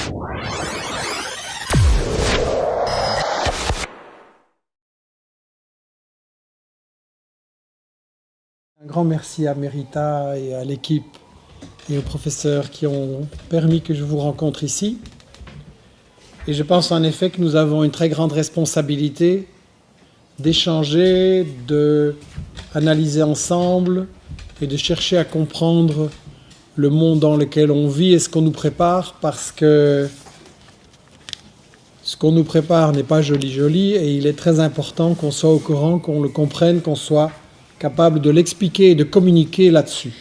Un grand merci à Merita et à l'équipe et aux professeurs qui ont permis que je vous rencontre ici. Et je pense en effet que nous avons une très grande responsabilité d'échanger, d'analyser ensemble et de chercher à comprendre le monde dans lequel on vit et ce qu'on nous prépare, parce que ce qu'on nous prépare n'est pas joli et il est très important qu'on soit au courant, qu'on le comprenne, qu'on soit capable de l'expliquer et de communiquer là-dessus.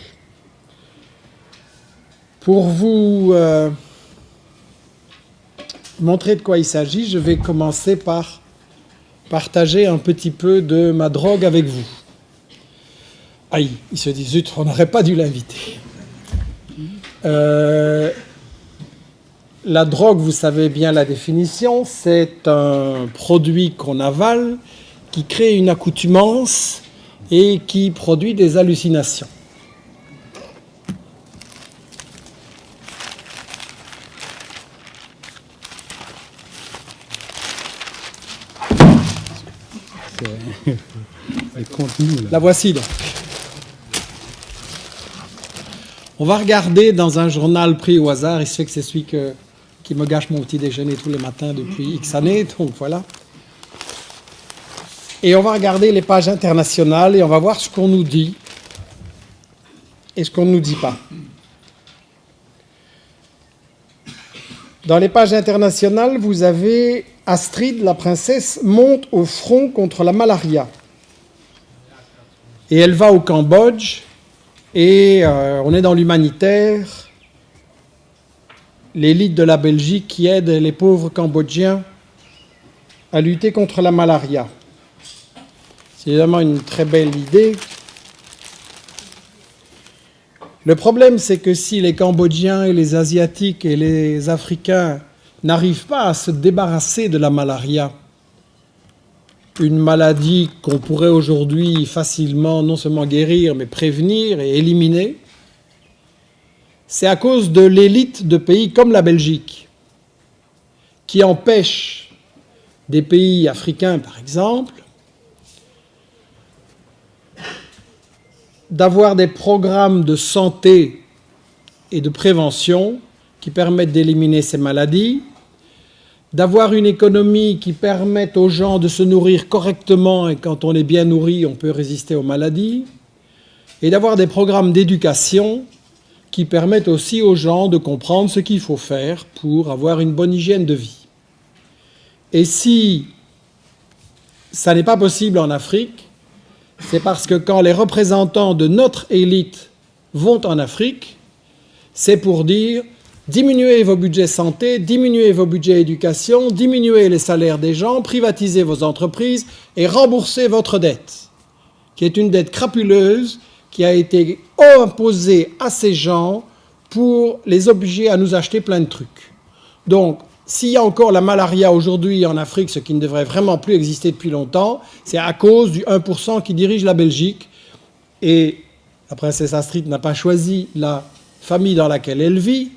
Pour vous montrer de quoi il s'agit, je vais commencer par partager un petit peu de ma drogue avec vous. Aïe, il se dit, zut, on n'aurait pas dû l'inviter. La drogue, vous savez bien la définition, c'est un produit qu'on avale, qui crée une accoutumance et qui produit des hallucinations. La voici donc. On va regarder dans un journal pris au hasard, il se fait que c'est celui qui me gâche mon petit déjeuner tous les matins depuis X années, donc voilà. Et on va regarder les pages internationales et on va voir ce qu'on nous dit et ce qu'on ne nous dit pas. Dans les pages internationales, vous avez Astrid, la princesse, monte au front contre la malaria. Et elle va au Cambodge, et on est dans l'humanitaire, l'élite de la Belgique qui aide les pauvres Cambodgiens à lutter contre la malaria. C'est évidemment une très belle idée. Le problème, c'est que si les Cambodgiens et les Asiatiques et les Africains n'arrivent pas à se débarrasser de la malaria, une maladie qu'on pourrait aujourd'hui facilement non seulement guérir, mais prévenir et éliminer, c'est à cause de l'élite de pays comme la Belgique, qui empêche des pays africains, par exemple, d'avoir des programmes de santé et de prévention qui permettent d'éliminer ces maladies, d'avoir une économie qui permette aux gens de se nourrir correctement, et quand on est bien nourri, on peut résister aux maladies, et d'avoir des programmes d'éducation qui permettent aussi aux gens de comprendre ce qu'il faut faire pour avoir une bonne hygiène de vie. Et si ça n'est pas possible en Afrique, c'est parce que quand les représentants de notre élite vont en Afrique, c'est pour dire diminuez vos budgets santé, diminuez vos budgets éducation, diminuez les salaires des gens, privatisez vos entreprises et remboursez votre dette, qui est une dette crapuleuse qui a été imposée à ces gens pour les obliger à nous acheter plein de trucs. Donc, s'il y a encore la malaria aujourd'hui en Afrique, ce qui ne devrait vraiment plus exister depuis longtemps, c'est à cause du 1% qui dirige la Belgique. Et la princesse Astrid n'a pas choisi la famille dans laquelle elle vit,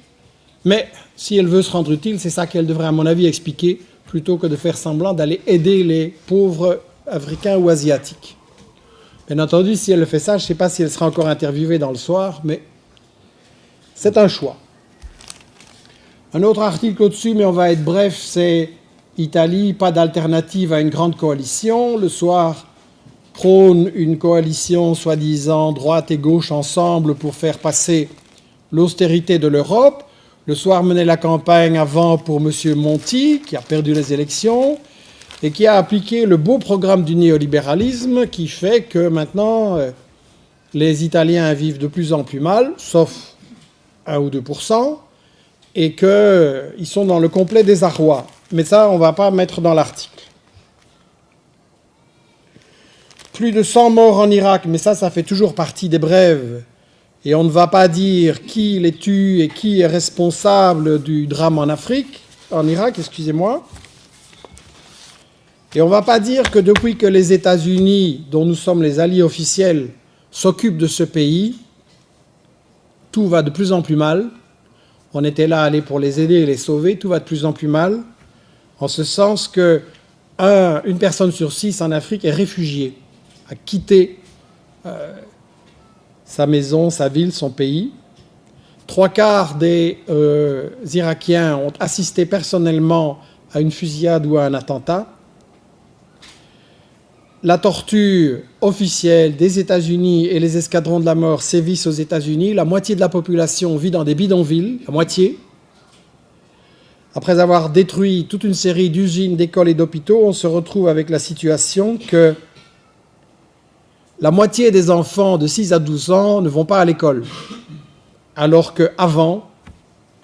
mais si elle veut se rendre utile, c'est ça qu'elle devrait, à mon avis, expliquer, plutôt que de faire semblant d'aller aider les pauvres Africains ou Asiatiques. Bien entendu, si elle fait ça, je ne sais pas si elle sera encore interviewée dans le soir, mais c'est un choix. Un autre article au-dessus, mais on va être bref, c'est Italie, pas d'alternative à une grande coalition. Le soir, prône une coalition soi-disant droite et gauche ensemble pour faire passer l'austérité de l'Europe. Le soir, menait la campagne avant pour M. Monti, qui a perdu les élections, et qui a appliqué le beau programme du néolibéralisme qui fait que maintenant, les Italiens vivent de plus en plus mal, sauf 1 ou 2%. Et qu'ils sont dans le complet désarroi. Mais ça, on ne va pas mettre dans l'article. Plus de 100 morts en Irak, mais ça fait toujours partie des brèves. Et on ne va pas dire qui les tue et qui est responsable du drame en Irak, excusez-moi. Et on ne va pas dire que depuis que les États-Unis, dont nous sommes les alliés officiels, s'occupent de ce pays, tout va de plus en plus mal. on était là aller pour les aider et les sauver, tout va de plus en plus mal, en ce sens que une personne sur 6 en Afrique est réfugiée, a quitté sa maison, sa ville, son pays. 3/4 des Irakiens ont assisté personnellement à une fusillade ou à un attentat. La torture officielle des États-Unis et les escadrons de la mort sévissent aux États-Unis. La moitié de la population vit dans des bidonvilles, la moitié. Après avoir détruit toute une série d'usines, d'écoles et d'hôpitaux, on se retrouve avec la situation que la moitié des enfants de 6 à 12 ans ne vont pas à l'école, alors qu'avant,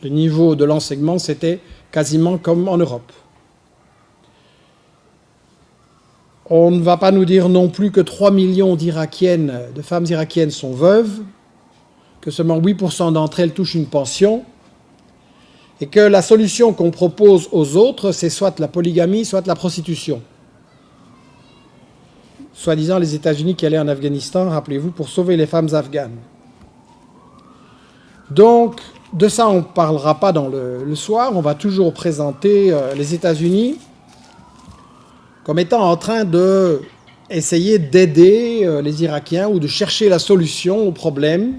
le niveau de l'enseignement, c'était quasiment comme en Europe. On ne va pas nous dire non plus que 3 millions d'Irakiennes, de femmes irakiennes sont veuves, que seulement 8% d'entre elles touchent une pension, et que la solution qu'on propose aux autres, c'est soit la polygamie, soit la prostitution. Soi-disant les États-Unis qui allaient en Afghanistan, rappelez-vous, pour sauver les femmes afghanes. Donc, de ça, on ne parlera pas dans le soir. On va toujours présenter les États-Unis comme étant en train d'essayer d'aider les Irakiens ou de chercher la solution au problème,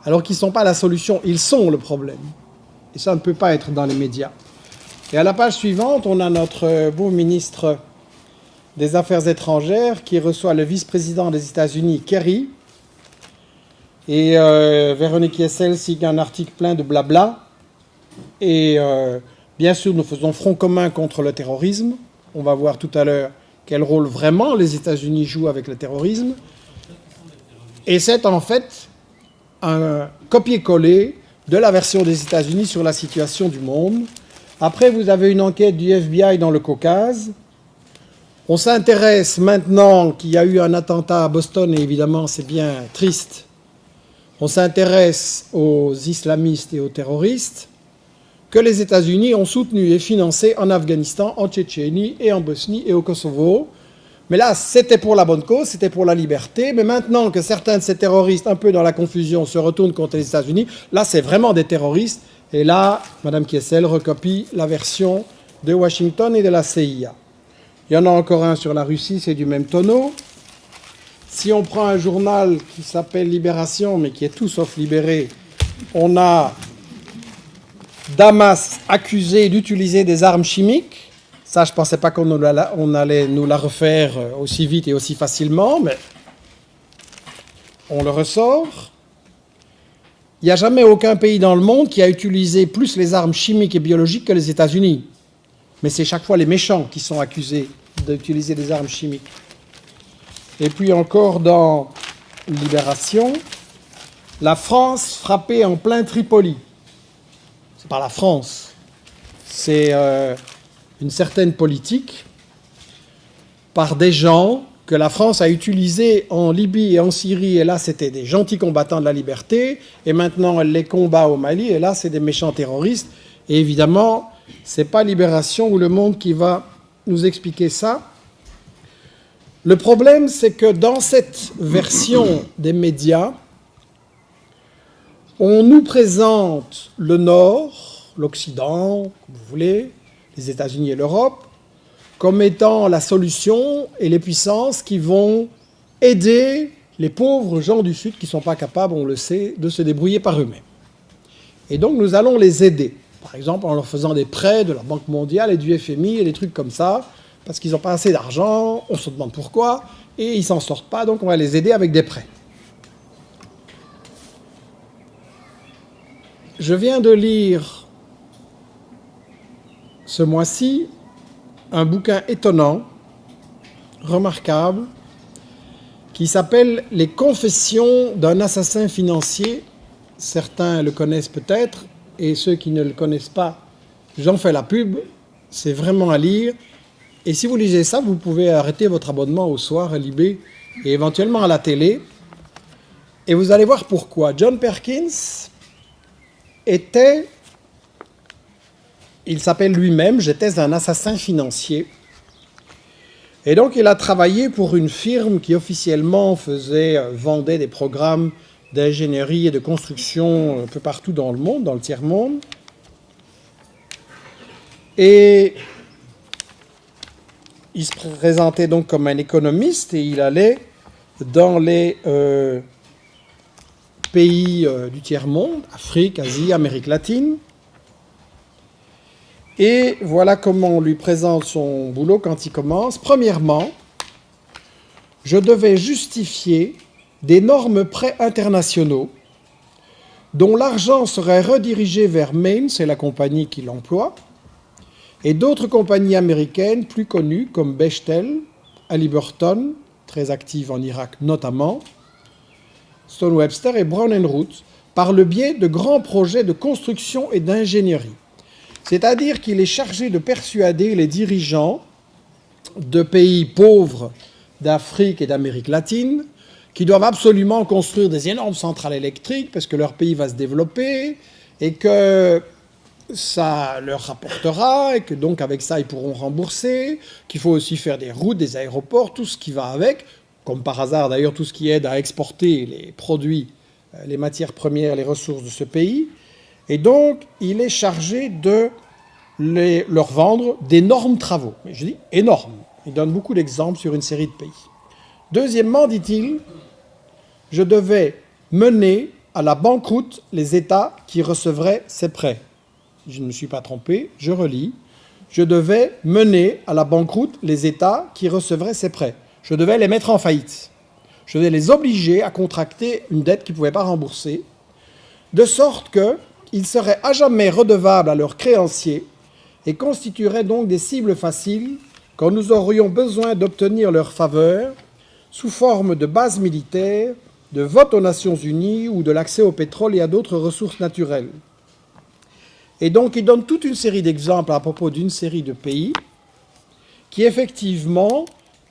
alors qu'ils ne sont pas la solution, ils sont le problème. Et ça ne peut pas être dans les médias. Et à la page suivante, on a notre beau ministre des Affaires étrangères qui reçoit le vice-président des États-Unis, Kerry. Et Véronique Yessel signe un article plein de blabla. Et bien sûr, nous faisons front commun contre le terrorisme. On va voir tout à l'heure quel rôle vraiment les États-Unis jouent avec le terrorisme. Et c'est en fait un copier-coller de la version des États-Unis sur la situation du monde. Après, vous avez une enquête du FBI dans le Caucase. On s'intéresse maintenant qu'il y a eu un attentat à Boston, et évidemment, c'est bien triste. On s'intéresse aux islamistes et aux terroristes que les États-Unis ont soutenus et financés en Afghanistan, en Tchétchénie et en Bosnie et au Kosovo. Mais là, c'était pour la bonne cause, c'était pour la liberté. Mais maintenant que certains de ces terroristes, un peu dans la confusion, se retournent contre les États-Unis, là, c'est vraiment des terroristes. Et là, Mme Kessel recopie la version de Washington et de la CIA. Il y en a encore un sur la Russie, c'est du même tonneau. Si on prend un journal qui s'appelle Libération, mais qui est tout sauf libéré, on a Damas accusé d'utiliser des armes chimiques. Ça, je ne pensais pas qu'on allait nous la refaire aussi vite et aussi facilement, mais on le ressort. Il n'y a jamais aucun pays dans le monde qui a utilisé plus les armes chimiques et biologiques que les États-Unis. Mais c'est chaque fois les méchants qui sont accusés d'utiliser des armes chimiques. Et puis encore dans Libération, la France frappée en plein Tripoli. C'est pas la France, c'est une certaine politique par des gens que la France a utilisés en Libye et en Syrie, et là c'était des gentils combattants de la liberté, et maintenant elle les combat au Mali, et là c'est des méchants terroristes, et évidemment c'est pas Libération ou Le Monde qui va nous expliquer ça. Le problème c'est que dans cette version des médias, on nous présente le Nord, l'Occident, comme vous voulez, les États-Unis et l'Europe, comme étant la solution et les puissances qui vont aider les pauvres gens du Sud qui ne sont pas capables, on le sait, de se débrouiller par eux-mêmes. Et donc nous allons les aider, par exemple en leur faisant des prêts de la Banque mondiale et du FMI et des trucs comme ça, parce qu'ils n'ont pas assez d'argent, on se demande pourquoi, et ils ne s'en sortent pas, donc on va les aider avec des prêts. Je viens de lire ce mois-ci un bouquin étonnant, remarquable, qui s'appelle « Les confessions d'un assassin financier ». Certains le connaissent peut-être, et ceux qui ne le connaissent pas, j'en fais la pub, c'est vraiment à lire. Et si vous lisez ça, vous pouvez arrêter votre abonnement au soir à Libé et éventuellement à la télé. Et vous allez voir pourquoi. John Perkins il s'appelle lui-même « J'étais un assassin financier ». Et donc il a travaillé pour une firme qui officiellement vendait des programmes d'ingénierie et de construction un peu partout dans le monde, dans le tiers-monde. Et il se présentait donc comme un économiste et il allait dans les pays du tiers-monde, Afrique, Asie, Amérique latine. Et voilà comment on lui présente son boulot quand il commence. Premièrement, je devais justifier d'énormes prêts internationaux dont l'argent serait redirigé vers Main, c'est la compagnie qui l'emploie, et d'autres compagnies américaines plus connues comme Bechtel, Halliburton, très active en Irak notamment, Stone Webster et Brown & Root, par le biais de grands projets de construction et d'ingénierie. C'est-à-dire qu'il est chargé de persuader les dirigeants de pays pauvres d'Afrique et d'Amérique latine qui doivent absolument construire des énormes centrales électriques parce que leur pays va se développer et que ça leur rapportera et que donc avec ça ils pourront rembourser, qu'il faut aussi faire des routes, des aéroports, tout ce qui va avec, comme par hasard d'ailleurs tout ce qui aide à exporter les produits, les matières premières, les ressources de ce pays. Et donc, il est chargé de leur vendre d'énormes travaux. Mais je dis énormes. Il donne beaucoup d'exemples sur une série de pays. Deuxièmement, dit-il, je devais mener à la banqueroute les États qui recevraient ces prêts. Je ne me suis pas trompé, je relis. Je devais mener à la banqueroute les États qui recevraient ces prêts. Je devais les mettre en faillite. Je devais les obliger à contracter une dette qu'ils ne pouvaient pas rembourser, de sorte qu'ils seraient à jamais redevables à leurs créanciers et constitueraient donc des cibles faciles quand nous aurions besoin d'obtenir leur faveur sous forme de bases militaires, de vote aux Nations Unies ou de l'accès au pétrole et à d'autres ressources naturelles. Et donc il donne toute une série d'exemples à propos d'une série de pays qui effectivement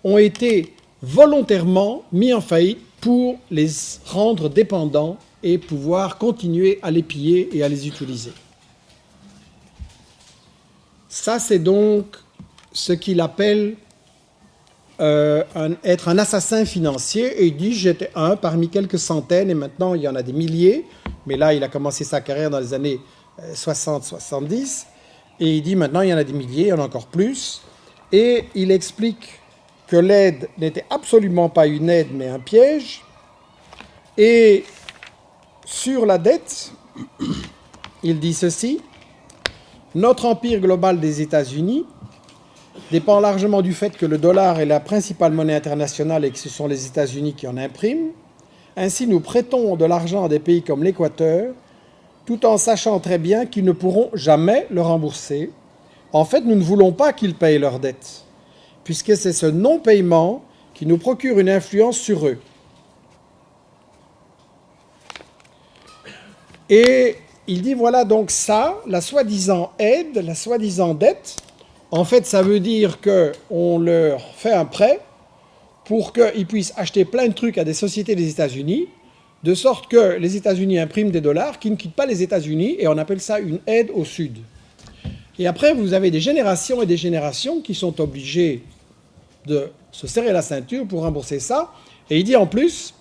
ont été volontairement mis en faillite pour les rendre dépendants et pouvoir continuer à les piller et à les utiliser. Ça, c'est donc ce qu'il appelle être un assassin financier. Et il dit, j'étais un parmi quelques centaines, et maintenant il y en a des milliers. Mais là, il a commencé sa carrière dans les années 60-70. Et il dit, maintenant il y en a des milliers, il y en a encore plus. Et il explique que l'aide n'était absolument pas une aide, mais un piège. Et sur la dette, il dit ceci: notre empire global des États-Unis dépend largement du fait que le dollar est la principale monnaie internationale et que ce sont les États-Unis qui en impriment. Ainsi, nous prêtons de l'argent à des pays comme l'Équateur, tout en sachant très bien qu'ils ne pourront jamais le rembourser. En fait, nous ne voulons pas qu'ils payent leurs dettes, puisque c'est ce non-paiement qui nous procure une influence sur eux. Et il dit, voilà donc ça, la soi-disant aide, la soi-disant dette, en fait, ça veut dire qu'on leur fait un prêt pour qu'ils puissent acheter plein de trucs à des sociétés des États-Unis, de sorte que les États-Unis impriment des dollars qui ne quittent pas les États-Unis, et on appelle ça une aide au Sud. Et après, vous avez des générations et des générations qui sont obligées de se serrer la ceinture pour rembourser ça. Et il dit en plus,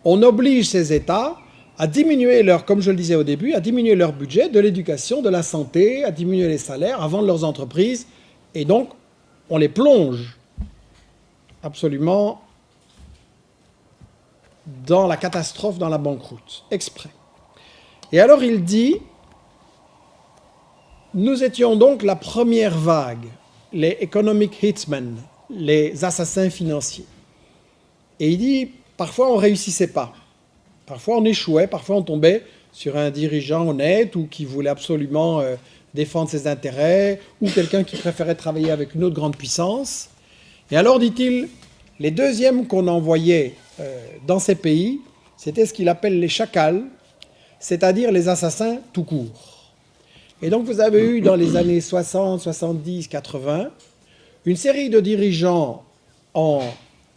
on oblige ces États à diminuer leur, comme je le disais au début, à diminuer leur budget de l'éducation, de la santé, à diminuer les salaires, à vendre leurs entreprises. Et donc, on les plonge absolument dans la catastrophe, dans la banqueroute, exprès. Et alors il dit, nous étions donc la première vague, les economic hitmen, les assassins financiers. Et il dit, parfois on ne réussissait pas. Parfois on échouait, parfois on tombait sur un dirigeant honnête ou qui voulait absolument défendre ses intérêts, ou quelqu'un qui préférait travailler avec une autre grande puissance. Et alors, dit-il, les deuxièmes qu'on envoyait dans ces pays, c'était ce qu'il appelle les chacals, c'est-à-dire les assassins tout court. Et donc vous avez eu dans les années 60, 70, 80, une série de dirigeants en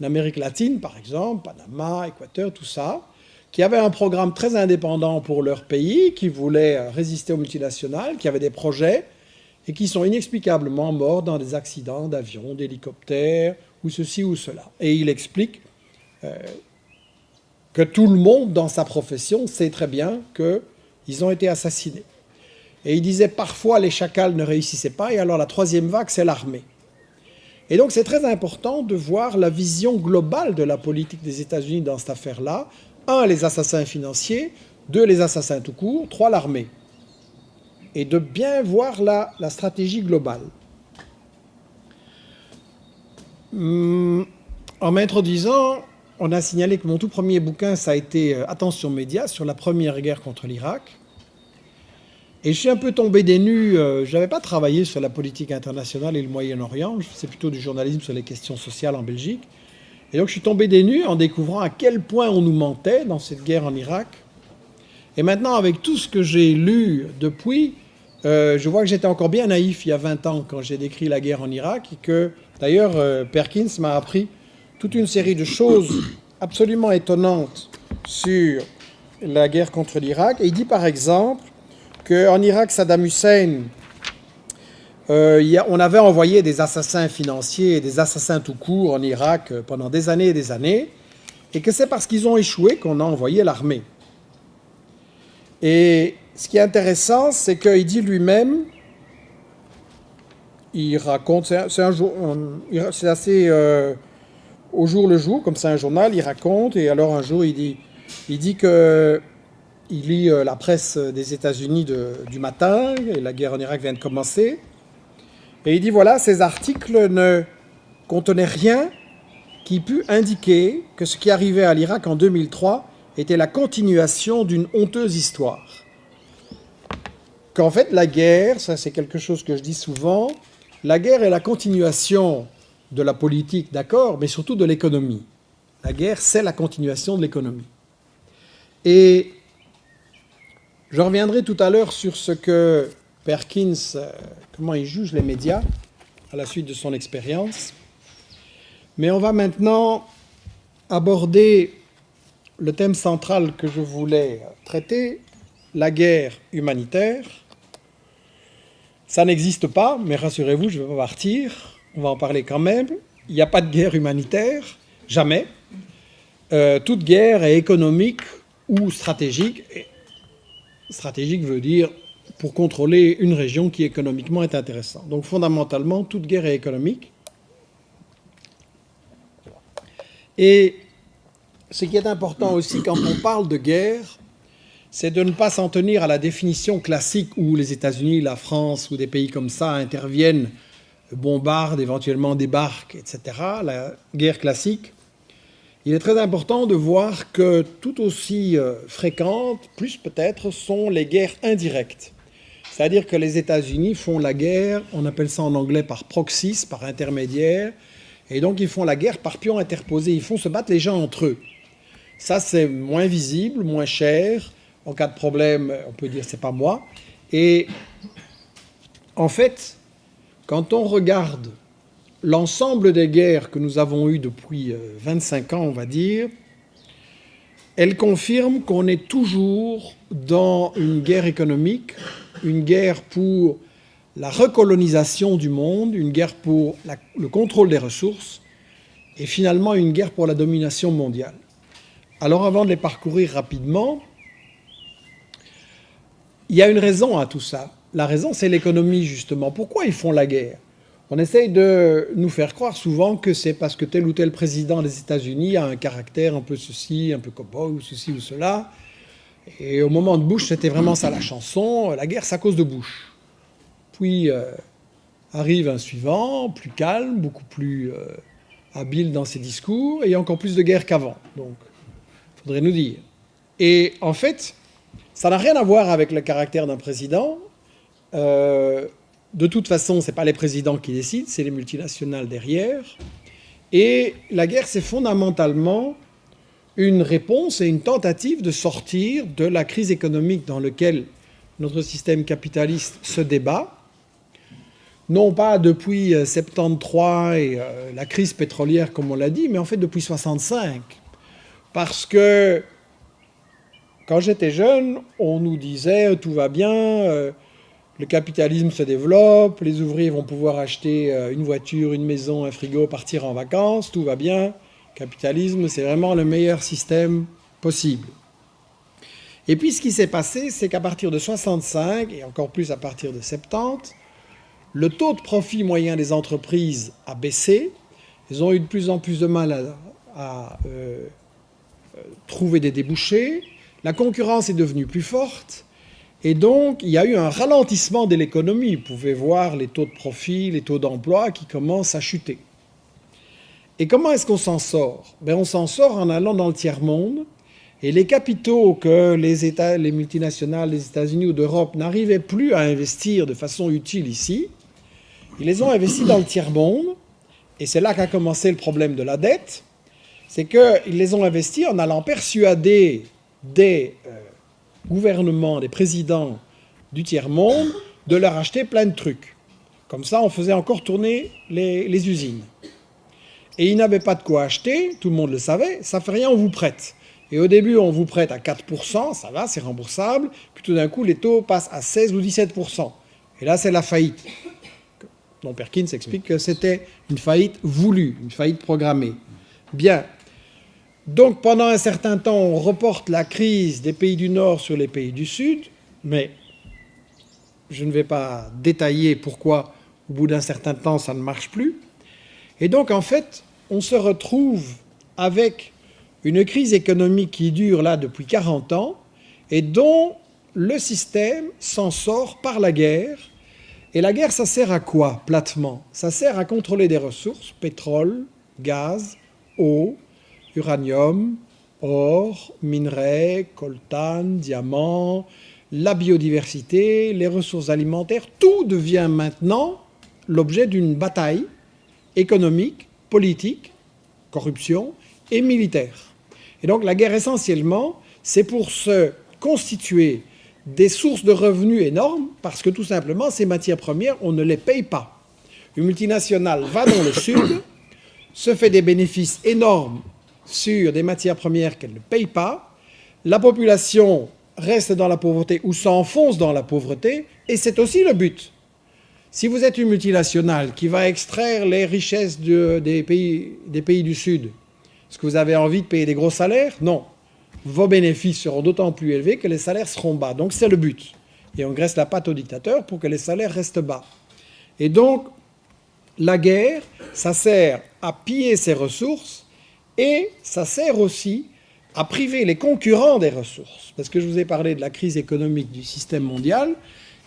Amérique latine, par exemple, Panama, Équateur, tout ça, qui avaient un programme très indépendant pour leur pays, qui voulaient résister aux multinationales, qui avaient des projets, et qui sont inexplicablement morts dans des accidents d'avions, d'hélicoptères, ou ceci ou cela. Et il explique que tout le monde dans sa profession sait très bien qu'ils ont été assassinés. Et il disait parfois les chacals ne réussissaient pas, et alors la troisième vague, c'est l'armée. Et donc c'est très important de voir la vision globale de la politique des États-Unis dans cette affaire-là. 1, les assassins financiers, 2, les assassins tout court, 3, l'armée. Et de bien voir la stratégie globale. En m'introduisant, on a signalé que mon tout premier bouquin, ça a été Attention médias sur la première guerre contre l'Irak. Et je suis un peu tombé des nues, je n'avais pas travaillé sur la politique internationale et le Moyen-Orient, je faisais plutôt du journalisme sur les questions sociales en Belgique. Et donc je suis tombé des nues en découvrant à quel point on nous mentait dans cette guerre en Irak. Et maintenant, avec tout ce que j'ai lu depuis, je vois que j'étais encore bien naïf il y a 20 ans quand j'ai décrit la guerre en Irak, et que d'ailleurs Perkins m'a appris toute une série de choses absolument étonnantes sur la guerre contre l'Irak. Et il dit par exemple qu'en Irak, Saddam Hussein, on avait envoyé des assassins financiers et des assassins tout court en Irak pendant des années, et que c'est parce qu'ils ont échoué qu'on a envoyé l'armée. Et ce qui est intéressant, c'est qu'il dit lui-même, il raconte, c'est assez au jour le jour, comme c'est un journal, il raconte, et alors un jour il dit que il lit la presse des États-Unis du matin, et la guerre en Irak vient de commencer, et il dit voilà, ces articles ne contenaient rien qui pût indiquer que ce qui arrivait à l'Irak en 2003 était la continuation d'une honteuse histoire. Qu'en fait, la guerre, ça c'est quelque chose que je dis souvent, la guerre est la continuation de la politique, d'accord, mais surtout de l'économie. La guerre, c'est la continuation de l'économie. Et je reviendrai tout à l'heure sur ce que Perkins, comment il juge les médias à la suite de son expérience. Mais on va maintenant aborder le thème central que je voulais traiter, la guerre humanitaire. Ça n'existe pas, mais rassurez-vous, je ne vais pas partir. On va en parler quand même. Il n'y a pas de guerre humanitaire, jamais. Toute guerre est économique ou stratégique. Et stratégique veut dire pour contrôler une région qui économiquement est intéressante. Donc fondamentalement, toute guerre est économique. Et ce qui est important aussi quand on parle de guerre, c'est de ne pas s'en tenir à la définition classique où les États-Unis, la France ou des pays comme ça interviennent, bombardent, éventuellement débarquent, etc. La guerre classique. Il est très important de voir que tout aussi fréquentes, plus peut-être, sont les guerres indirectes. C'est-à-dire que les États-Unis font la guerre, on appelle ça en anglais par proxys, par intermédiaire, et donc ils font la guerre par pion interposé, ils font se battre les gens entre eux. Ça, c'est moins visible, moins cher. En cas de problème, on peut dire c'est pas moi. Et en fait, quand on regarde l'ensemble des guerres que nous avons eues depuis 25 ans, on va dire, elles confirment qu'on est toujours dans une guerre économique, une guerre pour la recolonisation du monde, une guerre pour le contrôle des ressources, et finalement une guerre pour la domination mondiale. Alors avant de les parcourir rapidement, il y a une raison à tout ça. La raison, c'est l'économie, justement. Pourquoi ils font la guerre? On essaye de nous faire croire souvent que c'est parce que tel ou tel président des États-Unis a un caractère un peu ceci, un peu cow-boy, ou ceci ou cela. Et au moment de Bush, c'était vraiment ça la chanson. La guerre, c'est à cause de Bush. Puis arrive un suivant, plus calme, beaucoup plus habile dans ses discours, et il y a encore plus de guerre qu'avant. Donc, il faudrait nous dire. Et en fait, ça n'a rien à voir avec le caractère d'un président. De toute façon, ce n'est pas les présidents qui décident, c'est les multinationales derrière. Et la guerre, c'est fondamentalement une réponse et une tentative de sortir de la crise économique dans laquelle notre système capitaliste se débat. Non pas depuis 73 et la crise pétrolière, comme on l'a dit, mais en fait depuis 65. Parce que quand j'étais jeune, on nous disait tout va bien, le capitalisme se développe, les ouvriers vont pouvoir acheter une voiture, une maison, un frigo, partir en vacances, tout va bien. Le capitalisme, c'est vraiment le meilleur système possible. Et puis ce qui s'est passé, c'est qu'à partir de 65, et encore plus à partir de 70, le taux de profit moyen des entreprises a baissé. Ils ont eu de plus en plus de mal à trouver des débouchés. La concurrence est devenue plus forte. Et donc, il y a eu un ralentissement de l'économie. Vous pouvez voir les taux de profit, les taux d'emploi qui commencent à chuter. Et comment est-ce qu'on s'en sort? On s'en sort en allant dans le tiers-monde. Et les capitaux que les multinationales des États-Unis ou d'Europe n'arrivaient plus à investir de façon utile ici, ils les ont investis dans le tiers-monde. Et c'est là qu'a commencé le problème de la dette. C'est qu'ils les ont investis en allant persuader des gouvernements, des présidents du tiers-monde, de leur acheter plein de trucs. Comme ça, on faisait encore tourner les usines. Et ils n'avaient pas de quoi acheter, tout le monde le savait, ça fait rien, on vous prête. Et au début, on vous prête à 4%, ça va, c'est remboursable, puis tout d'un coup, les taux passent à 16 ou 17%. Et là, c'est la faillite. Donc Perkins explique que c'était une faillite voulue, une faillite programmée. Bien. Donc pendant un certain temps, on reporte la crise des pays du Nord sur les pays du Sud, mais je ne vais pas détailler pourquoi au bout d'un certain temps ça ne marche plus. Et donc en fait, on se retrouve avec une crise économique qui dure là depuis 40 ans et dont le système s'en sort par la guerre. Et la guerre, ça sert à quoi, platement? Ça sert à contrôler des ressources, pétrole, gaz, eau, uranium, or, minerais, coltan, diamants, la biodiversité, les ressources alimentaires. Tout devient maintenant l'objet d'une bataille économique, politique, corruption et militaire. Et donc la guerre, essentiellement, c'est pour se constituer des sources de revenus énormes, parce que tout simplement, ces matières premières, on ne les paye pas. Une multinationale va dans le sud, se fait des bénéfices énormes sur des matières premières qu'elle ne paye pas, la population reste dans la pauvreté ou s'enfonce dans la pauvreté, et c'est aussi le but. Si vous êtes une multinationale qui va extraire les richesses des pays du Sud, est-ce que vous avez envie de payer des gros salaires? Non. Vos bénéfices seront d'autant plus élevés que les salaires seront bas. Donc c'est le but. Et on graisse la patte au dictateur pour que les salaires restent bas. Et donc, la guerre, ça sert à piller ses ressources et ça sert aussi à priver les concurrents des ressources. Parce que je vous ai parlé de la crise économique du système mondial.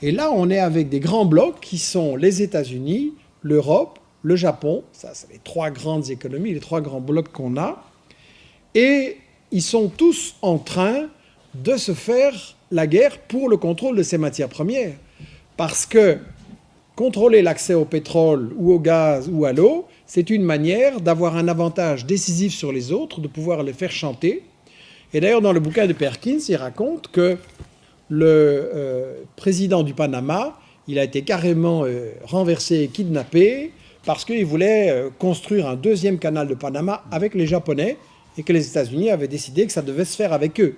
Et là, on est avec des grands blocs qui sont les États-Unis, l'Europe, le Japon. Ça, c'est les trois grandes économies, les trois grands blocs qu'on a. Et ils sont tous en train de se faire la guerre pour le contrôle de ces matières premières. Parce que contrôler l'accès au pétrole ou au gaz ou à l'eau, c'est une manière d'avoir un avantage décisif sur les autres, de pouvoir les faire chanter. Et d'ailleurs, dans le bouquin de Perkins, il raconte que le président du Panama, il a été carrément renversé et kidnappé parce qu'il voulait construire un deuxième canal de Panama avec les Japonais, et que les États-Unis avaient décidé que ça devait se faire avec eux,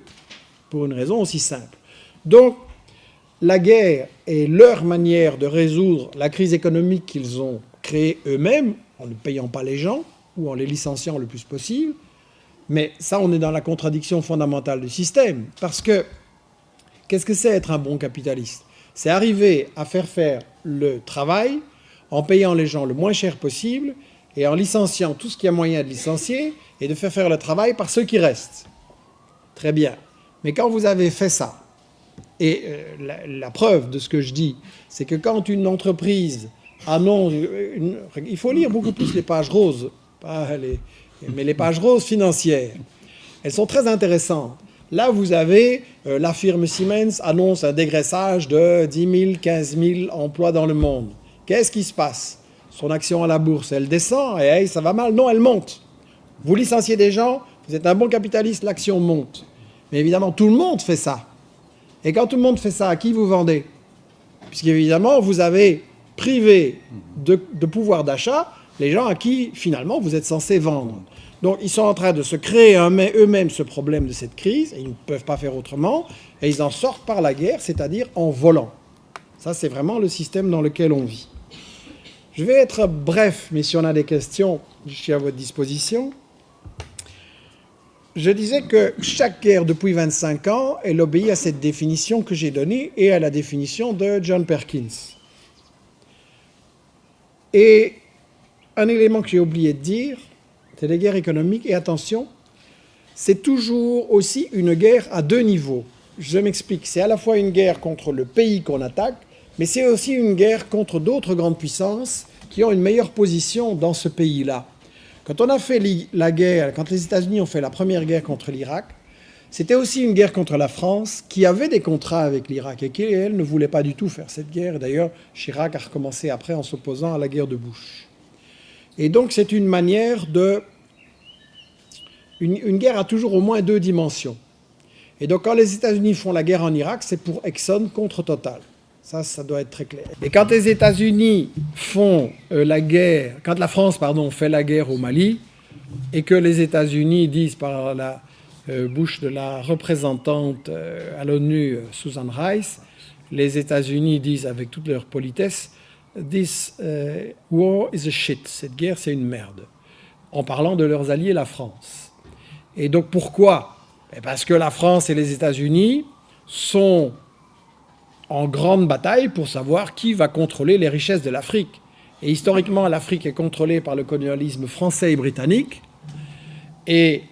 pour une raison aussi simple. Donc, la guerre est leur manière de résoudre la crise économique qu'ils ont créée eux-mêmes, en ne payant pas les gens, ou en les licenciant le plus possible. Mais ça, on est dans la contradiction fondamentale du système. Parce que, qu'est-ce que c'est être un bon capitaliste? C'est arriver à faire le travail en payant les gens le moins cher possible, et en licenciant tout ce qu'il y a moyen de licencier, et de faire le travail par ceux qui restent. Très bien. Mais quand vous avez fait ça, et la preuve de ce que je dis, c'est que quand une entreprise annonce... il faut lire beaucoup plus les pages roses, mais les pages roses financières. Elles sont très intéressantes. Là, vous avez la firme Siemens annonce un dégraissage de 10 000, 15 000 emplois dans le monde. Qu'est-ce qui se passe? Son action à la bourse, elle descend, et hey, ça va mal. Non, elle monte. Vous licenciez des gens, vous êtes un bon capitaliste, l'action monte. Mais évidemment, tout le monde fait ça. Et quand tout le monde fait ça, à qui vous vendez? Puisqu'évidemment, vous avez privé de pouvoir d'achat les gens à qui, finalement, vous êtes censé vendre. Donc, ils sont en train de se créer eux-mêmes ce problème de cette crise, et ils ne peuvent pas faire autrement, et ils en sortent par la guerre, c'est-à-dire en volant. Ça, c'est vraiment le système dans lequel on vit. Je vais être bref, mais si on a des questions, je suis à votre disposition. je disais que chaque guerre depuis 25 ans, elle obéit à cette définition que j'ai donnée et à la définition de John Perkins. Et un élément que j'ai oublié de dire, c'est les guerres économiques. Et attention, c'est toujours aussi une guerre à deux niveaux. Je m'explique, c'est à la fois une guerre contre le pays qu'on attaque, mais c'est aussi une guerre contre d'autres grandes puissances qui ont une meilleure position dans ce pays-là. Quand on a fait la guerre, quand les États-Unis ont fait la première guerre contre l'Irak, c'était aussi une guerre contre la France qui avait des contrats avec l'Irak et qui, elle, ne voulait pas du tout faire cette guerre. D'ailleurs, Chirac a recommencé après en s'opposant à la guerre de Bush. Et donc, c'est une manière de... Une guerre a toujours au moins deux dimensions. Et donc, quand les États-Unis font la guerre en Irak, c'est pour Exxon contre Total. Ça doit être très clair. Et quand les États-Unis font la guerre, quand la France, pardon, fait la guerre au Mali, et que les États-Unis disent par la bouche de la représentante à l'ONU, Susan Rice, les États-Unis disent avec toute leur politesse, This war is a shit. Cette guerre, c'est une merde. En parlant de leurs alliés, la France. Et donc pourquoi? Parce que la France et les États-Unis sont en grande bataille pour savoir qui va contrôler les richesses de l'Afrique. Et historiquement, l'Afrique est contrôlée par le colonialisme français et britannique. Et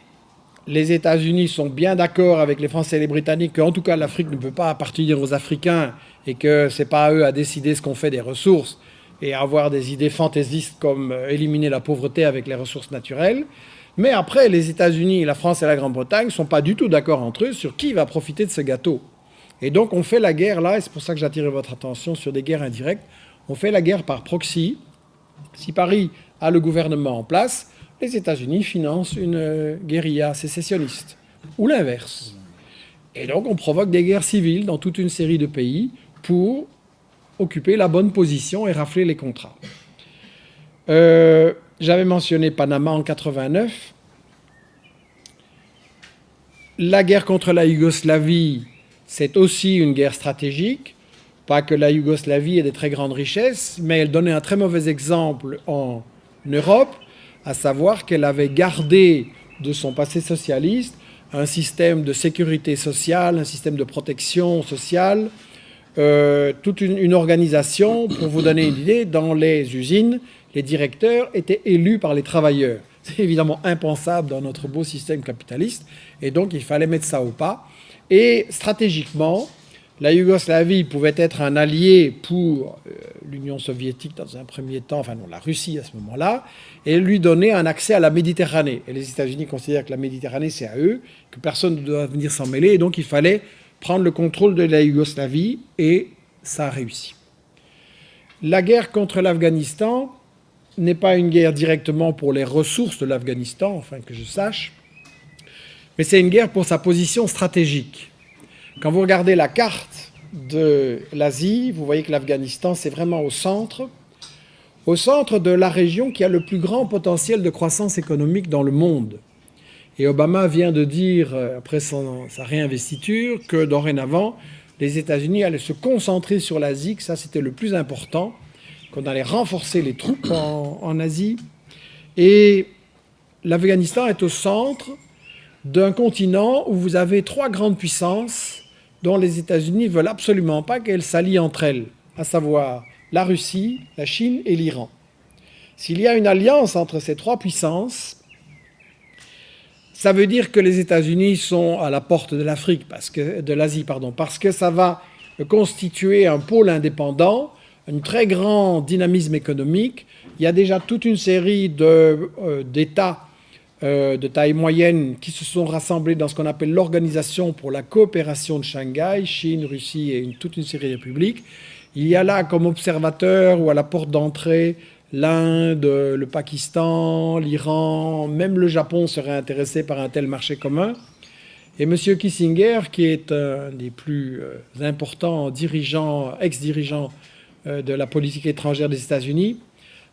les États-Unis sont bien d'accord avec les Français et les Britanniques qu'en tout cas l'Afrique ne peut pas appartenir aux Africains et que ce n'est pas à eux à décider ce qu'on fait des ressources et à avoir des idées fantaisistes comme éliminer la pauvreté avec les ressources naturelles. Mais après, les États-Unis, la France et la Grande-Bretagne ne sont pas du tout d'accord entre eux sur qui va profiter de ce gâteau. Et donc on fait la guerre là, et c'est pour ça que j'attire votre attention sur des guerres indirectes, on fait la guerre par proxy. Si Paris a le gouvernement en place, les États-Unis financent une guérilla sécessionniste, ou l'inverse. Et donc on provoque des guerres civiles dans toute une série de pays pour occuper la bonne position et rafler les contrats. J'avais mentionné Panama en 89. La guerre contre la Yougoslavie, c'est aussi une guerre stratégique. Pas que la Yougoslavie ait des très grandes richesses, mais elle donnait un très mauvais exemple en Europe, à savoir qu'elle avait gardé de son passé socialiste un système de sécurité sociale, un système de protection sociale, toute une organisation. Pour vous donner une idée, dans les usines, les directeurs étaient élus par les travailleurs. C'est évidemment impensable dans notre beau système capitaliste, et donc il fallait mettre ça au pas. Et stratégiquement, la Yougoslavie pouvait être un allié pour l'Union soviétique dans un premier temps, enfin non, la Russie à ce moment-là, et lui donner un accès à la Méditerranée. Et les États-Unis considèrent que la Méditerranée, c'est à eux, que personne ne doit venir s'en mêler, et donc il fallait prendre le contrôle de la Yougoslavie, et ça a réussi. La guerre contre l'Afghanistan n'est pas une guerre directement pour les ressources de l'Afghanistan, enfin que je sache, mais c'est une guerre pour sa position stratégique. Quand vous regardez la carte de l'Asie, vous voyez que l'Afghanistan, c'est vraiment au centre de la région qui a le plus grand potentiel de croissance économique dans le monde. Et Obama vient de dire, après sa réinvestiture, que dorénavant, les États-Unis allaient se concentrer sur l'Asie, que ça c'était le plus important, qu'on allait renforcer les troupes en Asie. Et l'Afghanistan est au centre d'un continent où vous avez trois grandes puissances dont les États-Unis ne veulent absolument pas qu'elles s'allient entre elles, à savoir la Russie, la Chine et l'Iran. S'il y a une alliance entre ces trois puissances, ça veut dire que les États-Unis sont à la porte de l'Asie, parce que ça va constituer un pôle indépendant, un très grand dynamisme économique. Il y a déjà toute une série d'États de taille moyenne qui se sont rassemblés dans ce qu'on appelle l'Organisation pour la coopération de Shanghai, Chine, Russie et toute une série de républiques. Il y a là comme observateur ou à la porte d'entrée l'Inde, le Pakistan, l'Iran, même le Japon serait intéressé par un tel marché commun. Et M. Kissinger, qui est un des plus importants ex-dirigeants de la politique étrangère des États-Unis,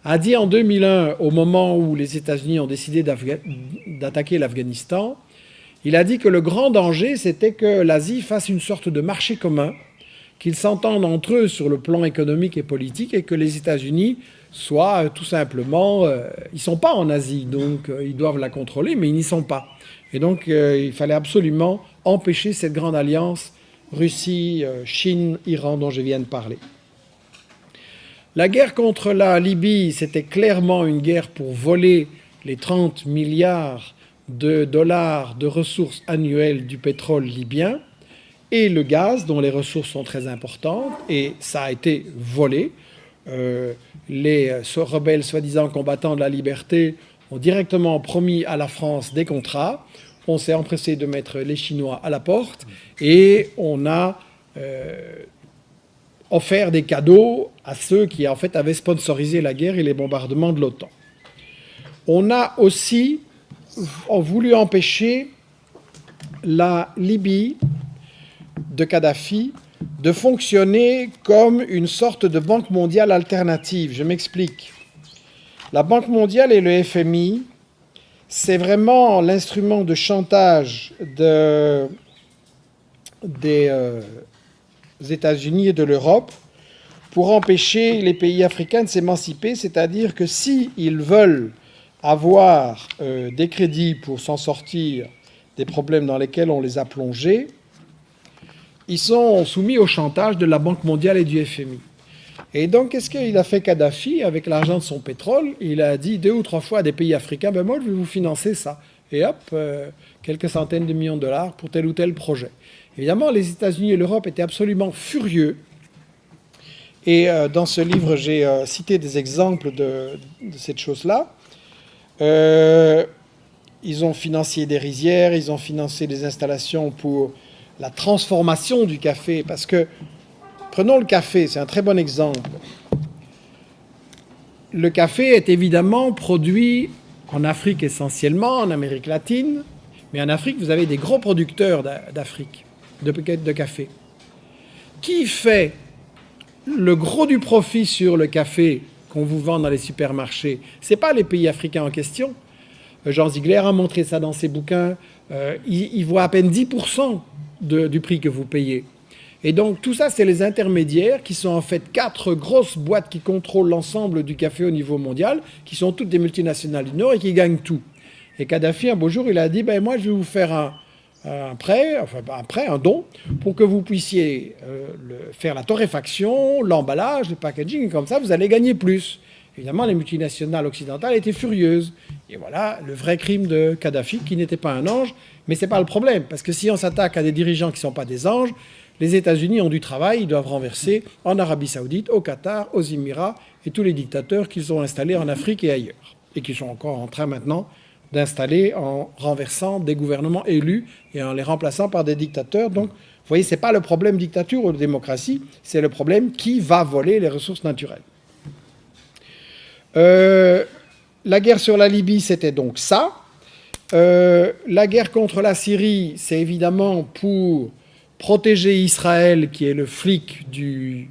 a dit en 2001, au moment où les États-Unis ont décidé d'attaquer l'Afghanistan, il a dit que le grand danger, c'était que l'Asie fasse une sorte de marché commun, qu'ils s'entendent entre eux sur le plan économique et politique, et que les États-Unis soient tout simplement... ils ne sont pas en Asie, donc ils doivent la contrôler, mais ils n'y sont pas. Et donc, il fallait absolument empêcher cette grande alliance Russie, Chine, Iran dont je viens de parler. La guerre contre la Libye, c'était clairement une guerre pour voler les 30 milliards de dollars de ressources annuelles du pétrole libyen et le gaz, dont les ressources sont très importantes, et ça a été volé. Les rebelles soi-disant combattants de la liberté ont directement promis à la France des contrats. On s'est empressé de mettre les Chinois à la porte et on a offert des cadeaux à ceux qui en fait avaient sponsorisé la guerre et les bombardements de l'OTAN. On a aussi voulu empêcher la Libye de Kadhafi de fonctionner comme une sorte de banque mondiale alternative. Je m'explique. La Banque mondiale et le FMI, c'est vraiment l'instrument de chantage des États-Unis et de l'Europe pour empêcher les pays africains de s'émanciper, c'est-à-dire que s'ils veulent avoir des crédits pour s'en sortir des problèmes dans lesquels on les a plongés, ils sont soumis au chantage de la Banque mondiale et du FMI. Et donc, qu'est-ce qu'il a fait Kadhafi avec l'argent de son pétrole? Il a dit 2 ou 3 fois à des pays africains, ben moi je vais vous financer ça. Et hop, quelques centaines de millions de dollars pour tel ou tel projet. Évidemment, les États-Unis et l'Europe étaient absolument furieux. Et dans ce livre, j'ai cité des exemples de cette chose-là. Ils ont financé des rizières, ils ont financé des installations pour la transformation du café, parce que, prenons le café, c'est un très bon exemple. Le café est évidemment produit en Afrique essentiellement, en Amérique latine, mais en Afrique, vous avez des gros producteurs d'Afrique, de café. Qui fait le gros du profit sur le café qu'on vous vend dans les supermarchés? Ce n'est pas les pays africains en question. Jean Ziegler a montré ça dans ses bouquins. Il voit à peine 10% du prix que vous payez. Et donc tout ça, c'est les intermédiaires qui sont en fait 4 grosses boîtes qui contrôlent l'ensemble du café au niveau mondial, qui sont toutes des multinationales du Nord et qui gagnent tout. Et Kadhafi, un beau jour, il a dit, ben moi je vais vous faire un prêt, un don, pour que vous puissiez faire la torréfaction, l'emballage, le packaging, et comme ça vous allez gagner plus. Évidemment, les multinationales occidentales étaient furieuses. Et voilà le vrai crime de Kadhafi, qui n'était pas un ange. Mais ce n'est pas le problème, parce que si on s'attaque à des dirigeants qui ne sont pas des anges, les États-Unis ont du travail, ils doivent renverser en Arabie Saoudite, au Qatar, aux Émirats, et tous les dictateurs qu'ils ont installés en Afrique et ailleurs. Et qui sont encore en train maintenant d'installer en renversant des gouvernements élus et en les remplaçant par des dictateurs. Donc, vous voyez, ce n'est pas le problème dictature ou de démocratie, c'est le problème qui va voler les ressources naturelles. La guerre sur la Libye, c'était donc ça. La guerre contre la Syrie, c'est évidemment pour protéger Israël, qui est le flic du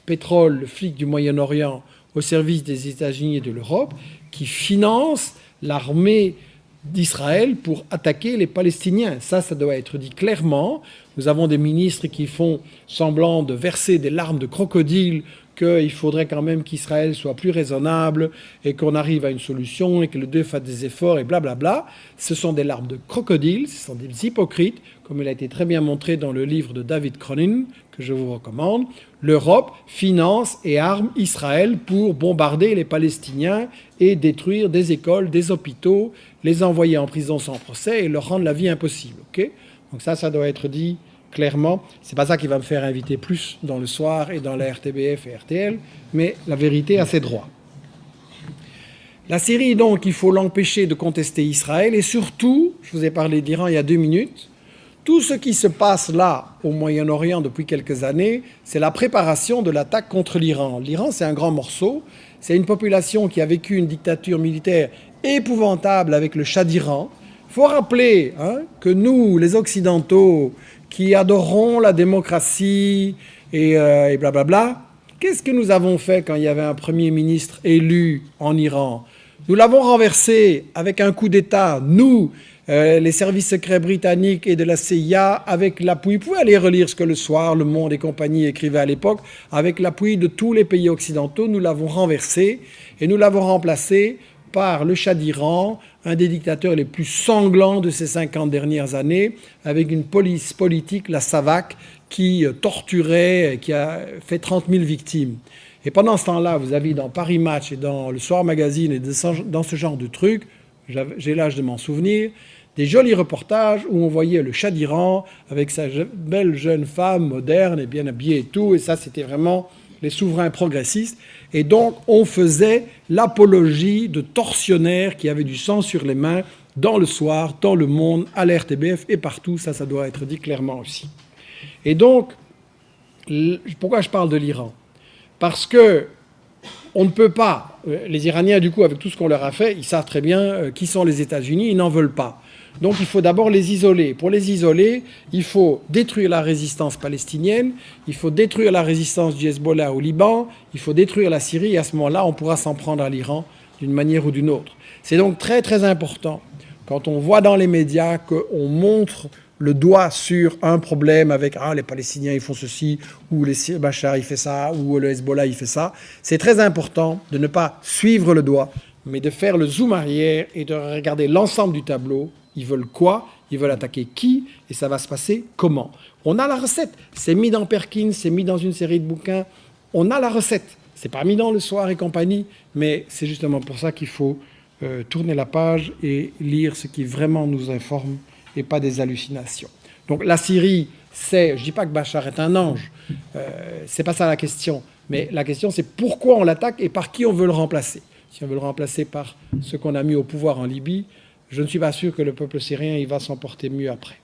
pétrole, le flic du Moyen-Orient, au service des États-Unis et de l'Europe, qui finance l'armée d'Israël pour attaquer les Palestiniens. Ça doit être dit clairement. Nous avons des ministres qui font semblant de verser des larmes de crocodile, qu'il faudrait quand même qu'Israël soit plus raisonnable et qu'on arrive à une solution et que le Dieu fasse des efforts et blablabla. Ce sont des larmes de crocodile, ce sont des hypocrites, comme il a été très bien montré dans le livre de David Cronin, que je vous recommande. L'Europe finance et arme Israël pour bombarder les Palestiniens et détruire des écoles, des hôpitaux, les envoyer en prison sans procès et leur rendre la vie impossible. Okay? Donc ça doit être dit clairement. C'est pas ça qui va me faire inviter plus dans le soir et dans la RTBF et RTL, mais la vérité a ses droits. La Syrie, donc, il faut l'empêcher de contester Israël et surtout, je vous ai parlé d'Iran il y a 2 minutes, tout ce qui se passe là, au Moyen-Orient depuis quelques années, c'est la préparation de l'attaque contre l'Iran. L'Iran, c'est un grand morceau. C'est une population qui a vécu une dictature militaire épouvantable avec le Shah d'Iran. Il faut rappeler que nous, les Occidentaux, qui adorons la démocratie et blablabla, qu'est-ce que nous avons fait quand il y avait un Premier ministre élu en Iran? Nous l'avons renversé avec un coup d'État, nous, les services secrets britanniques et de la CIA, avec l'appui, vous pouvez aller relire ce que Le Soir, Le Monde et compagnie écrivaient à l'époque, avec l'appui de tous les pays occidentaux, nous l'avons renversé et nous l'avons remplacé par le Shah d'Iran, un des dictateurs les plus sanglants de ces 50 dernières années, avec une police politique, la SAVAK, qui torturait, qui a fait 30 000 victimes. Et pendant ce temps-là, vous avez dans Paris Match et dans le Soir Magazine et dans ce genre de trucs, j'ai l'âge de m'en souvenir, des jolis reportages où on voyait le Shah d'Iran avec sa belle jeune femme moderne et bien habillée et tout. Et ça, c'était vraiment les souverains progressistes. Et donc, on faisait l'apologie de tortionnaires qui avaient du sang sur les mains dans le Soir, dans Le Monde, à la RTBF et partout. Ça doit être dit clairement aussi. Et donc, pourquoi je parle de l'Iran ? Parce que on ne peut pas, les Iraniens, du coup, avec tout ce qu'on leur a fait, ils savent très bien qui sont les États-Unis, ils n'en veulent pas. Donc il faut d'abord les isoler. Pour les isoler, il faut détruire la résistance palestinienne, il faut détruire la résistance du Hezbollah au Liban, il faut détruire la Syrie, et à ce moment-là, on pourra s'en prendre à l'Iran d'une manière ou d'une autre. C'est donc très très important, quand on voit dans les médias qu'on montre le doigt sur un problème avec les Palestiniens ils font ceci, ou les Bachar il fait ça, ou le Hezbollah il fait ça. C'est très important de ne pas suivre le doigt, mais de faire le zoom arrière et de regarder l'ensemble du tableau. Ils veulent quoi ? Ils veulent attaquer qui ? Et ça va se passer comment ? On a la recette. C'est mis dans Perkins, c'est mis dans une série de bouquins. On a la recette. C'est pas mis dans Le Soir et compagnie, mais c'est justement pour ça qu'il faut tourner la page et lire ce qui vraiment nous informe et pas des hallucinations. Donc la Syrie, je ne dis pas que Bachar est un ange, c'est pas ça la question, mais la question c'est pourquoi on l'attaque et par qui on veut le remplacer. Si on veut le remplacer par ceux qu'on a mis au pouvoir en Libye, je ne suis pas sûr que le peuple syrien il va s'en porter mieux après.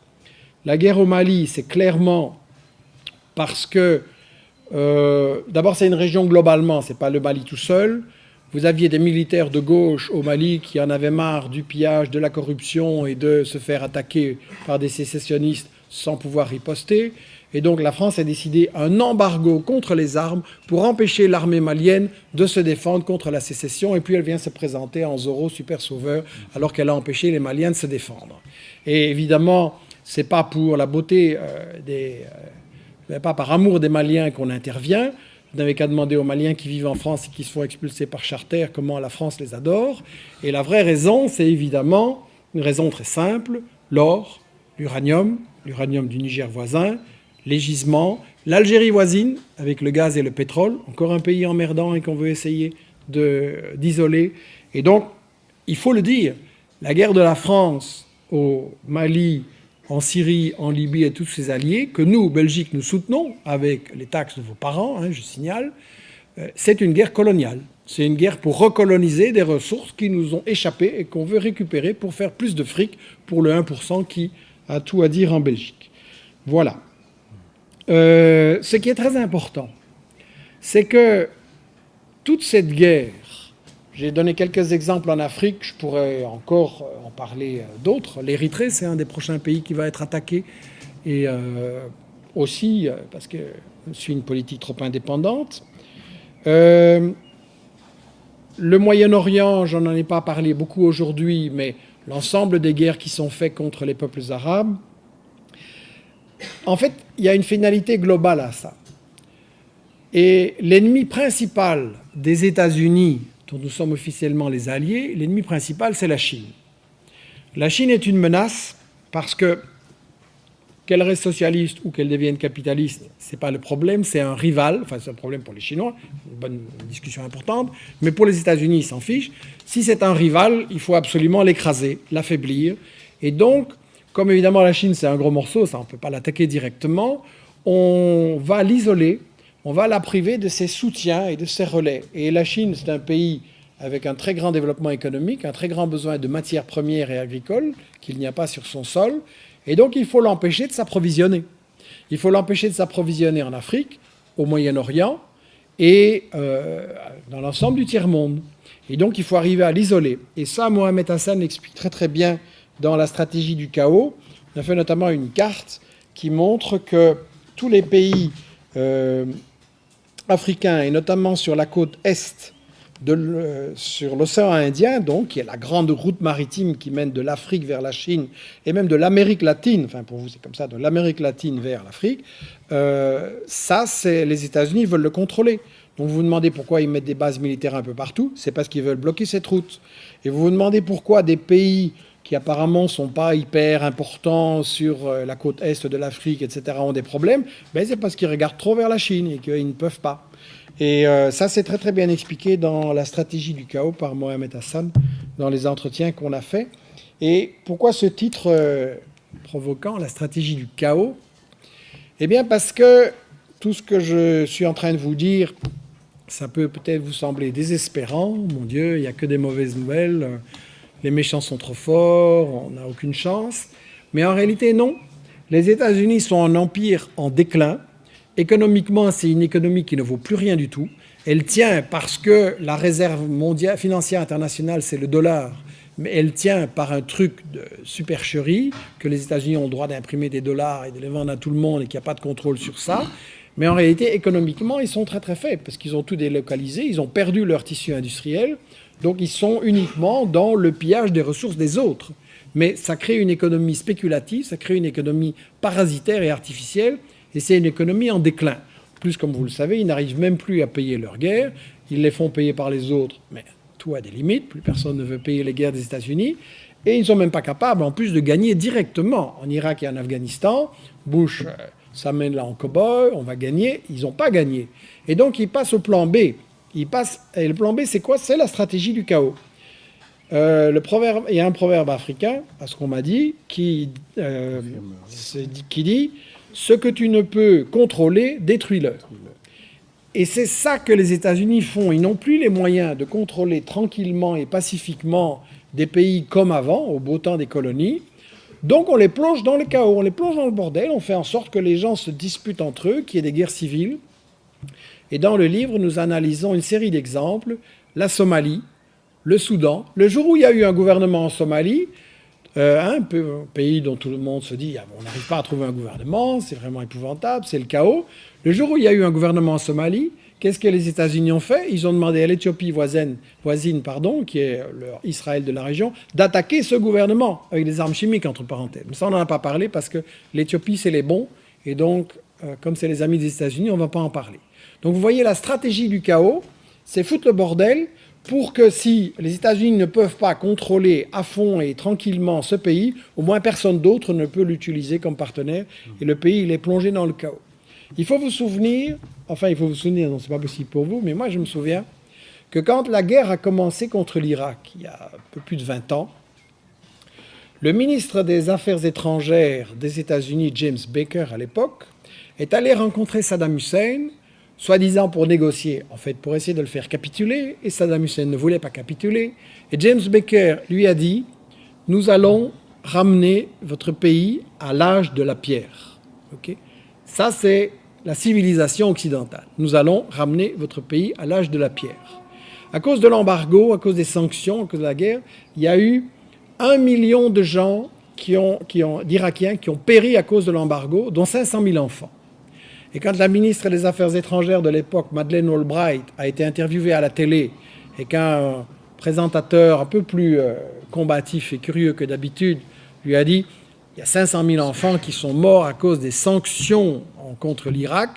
La guerre au Mali, c'est clairement parce que, d'abord c'est une région globalement, c'est pas le Mali tout seul. Vous aviez des militaires de gauche au Mali qui en avaient marre du pillage, de la corruption et de se faire attaquer par des sécessionnistes sans pouvoir riposter. Et donc la France a décidé un embargo contre les armes pour empêcher l'armée malienne de se défendre contre la sécession. Et puis elle vient se présenter en Zorro super sauveur alors qu'elle a empêché les Maliens de se défendre. Et évidemment, c'est pas pour la beauté pas par amour des Maliens qu'on intervient. Vous n'avez qu'à demander aux Maliens qui vivent en France et qui se font expulser par charter comment la France les adore. Et la vraie raison, c'est évidemment une raison très simple, l'or, l'uranium du Niger voisin, les gisements, l'Algérie voisine avec le gaz et le pétrole, encore un pays emmerdant et qu'on veut essayer d'isoler. Et donc, il faut le dire, la guerre de la France au Mali, en Syrie, en Libye et tous ses alliés, que nous, Belgique, nous soutenons avec les taxes de vos parents, je signale, c'est une guerre coloniale. C'est une guerre pour recoloniser des ressources qui nous ont échappé et qu'on veut récupérer pour faire plus de fric pour le 1% qui a tout à dire en Belgique. Voilà. Ce qui est très important, c'est que toute cette guerre, j'ai donné quelques exemples en Afrique, je pourrais encore en parler d'autres. L'Érythrée, c'est un des prochains pays qui va être attaqué. Et aussi, parce que je suis une politique trop indépendante. Le Moyen-Orient, j'en ai pas parlé beaucoup aujourd'hui, mais l'ensemble des guerres qui sont faites contre les peuples arabes, en fait, il y a une finalité globale à ça. Et l'ennemi principal des États-Unis, dont nous sommes officiellement les alliés, l'ennemi principal, c'est la Chine. La Chine est une menace parce que, qu'elle reste socialiste ou qu'elle devienne capitaliste, ce n'est pas le problème, c'est un rival, enfin c'est un problème pour les Chinois, une discussion importante, mais pour les États-Unis, ils s'en fichent. Si c'est un rival, il faut absolument l'écraser, l'affaiblir. Et donc, comme évidemment la Chine, c'est un gros morceau, ça on ne peut pas l'attaquer directement, on va l'isoler, on va la priver de ses soutiens et de ses relais. Et la Chine, c'est un pays avec un très grand développement économique, un très grand besoin de matières premières et agricoles qu'il n'y a pas sur son sol. Et donc, il faut l'empêcher de s'approvisionner. Il faut l'empêcher de s'approvisionner en Afrique, au Moyen-Orient et dans l'ensemble du tiers-monde. Et donc, il faut arriver à l'isoler. Et ça, Mohamed Hassan l'explique très très bien dans la stratégie du chaos. On a fait notamment une carte qui montre que tous les pays africains, et notamment sur la côte est, sur l'océan Indien, donc, qui est la grande route maritime qui mène de l'Afrique vers la Chine, et même de l'Amérique latine, enfin pour vous c'est comme ça, de l'Amérique latine vers l'Afrique, ça, les États-Unis veulent le contrôler. Donc vous vous demandez pourquoi ils mettent des bases militaires un peu partout, c'est parce qu'ils veulent bloquer cette route. Et vous vous demandez pourquoi des pays qui apparemment ne sont pas hyper importants sur la côte est de l'Afrique, etc., ont des problèmes, ben c'est parce qu'ils regardent trop vers la Chine et qu'ils ne peuvent pas. Et ça, c'est très très bien expliqué dans la stratégie du chaos par Mohamed Hassan, dans les entretiens qu'on a faits. Et pourquoi ce titre provoquant, la stratégie du chaos? Eh bien parce que tout ce que je suis en train de vous dire, ça peut peut-être vous sembler désespérant. Mon Dieu, il n'y a que des mauvaises nouvelles. Les méchants sont trop forts, on n'a aucune chance. Mais en réalité, non. Les États-Unis sont un empire en déclin. Économiquement, c'est une économie qui ne vaut plus rien du tout. Elle tient parce que la réserve mondiale, financière internationale, c'est le dollar. Mais elle tient par un truc de supercherie, que les États-Unis ont le droit d'imprimer des dollars et de les vendre à tout le monde et qu'il n'y a pas de contrôle sur ça. Mais en réalité, économiquement, ils sont très très faibles parce qu'ils ont tout délocalisé, ils ont perdu leur tissu industriel. Donc ils sont uniquement dans le pillage des ressources des autres. Mais ça crée une économie spéculative, ça crée une économie parasitaire et artificielle, et c'est une économie en déclin. Plus, comme vous le savez, ils n'arrivent même plus à payer leurs guerres, ils les font payer par les autres, mais tout a des limites, plus personne ne veut payer les guerres des États-Unis, et ils ne sont même pas capables, en plus, de gagner directement en Irak et en Afghanistan. Bush s'amène là en cow-boy, on va gagner, ils n'ont pas gagné. Et donc ils passent au plan B. Et le plan B, c'est quoi? C'est la stratégie du chaos. Il y a un proverbe africain, à ce qu'on m'a dit, qui dit « Ce que tu ne peux contrôler, détruis-le ». Et c'est ça que les États-Unis font. Ils n'ont plus les moyens de contrôler tranquillement et pacifiquement des pays comme avant, au beau temps des colonies. Donc on les plonge dans le chaos, on les plonge dans le bordel, on fait en sorte que les gens se disputent entre eux, qu'il y ait des guerres civiles. Et dans le livre, nous analysons une série d'exemples. La Somalie, le Soudan. Le jour où il y a eu un gouvernement en Somalie, un pays dont tout le monde se dit on n'arrive pas à trouver un gouvernement, c'est vraiment épouvantable, c'est le chaos. Le jour où il y a eu un gouvernement en Somalie, qu'est-ce que les États-Unis ont fait? Ils ont demandé à l'Éthiopie voisine, qui est Israël de la région, d'attaquer ce gouvernement avec des armes chimiques, entre parenthèses. Mais ça, on n'en a pas parlé parce que l'Éthiopie, c'est les bons. Et donc, comme c'est les amis des États-Unis, on ne va pas en parler. Donc vous voyez, la stratégie du chaos, c'est foutre le bordel pour que si les États-Unis ne peuvent pas contrôler à fond et tranquillement ce pays, au moins personne d'autre ne peut l'utiliser comme partenaire et le pays il est plongé dans le chaos. Il faut vous souvenir, non, c'est pas possible pour vous, mais moi je me souviens que quand la guerre a commencé contre l'Irak, il y a un peu plus de 20 ans, le ministre des Affaires étrangères des États-Unis, James Baker à l'époque, est allé rencontrer Saddam Hussein, soi-disant pour négocier, en fait pour essayer de le faire capituler, et Saddam Hussein ne voulait pas capituler. Et James Baker lui a dit « Nous allons ramener votre pays à l'âge de la pierre. » Ça, c'est la civilisation occidentale. Nous allons ramener votre pays à l'âge de la pierre. À cause de l'embargo, à cause des sanctions, à cause de la guerre, il y a eu 1 million de gens d'Irakiens qui ont péri à cause de l'embargo, dont 500 000 enfants. Et quand la ministre des Affaires étrangères de l'époque, Madeleine Albright, a été interviewée à la télé et qu'un présentateur un peu plus combatif et curieux que d'habitude lui a dit « Il y a 500 000 enfants qui sont morts à cause des sanctions contre l'Irak.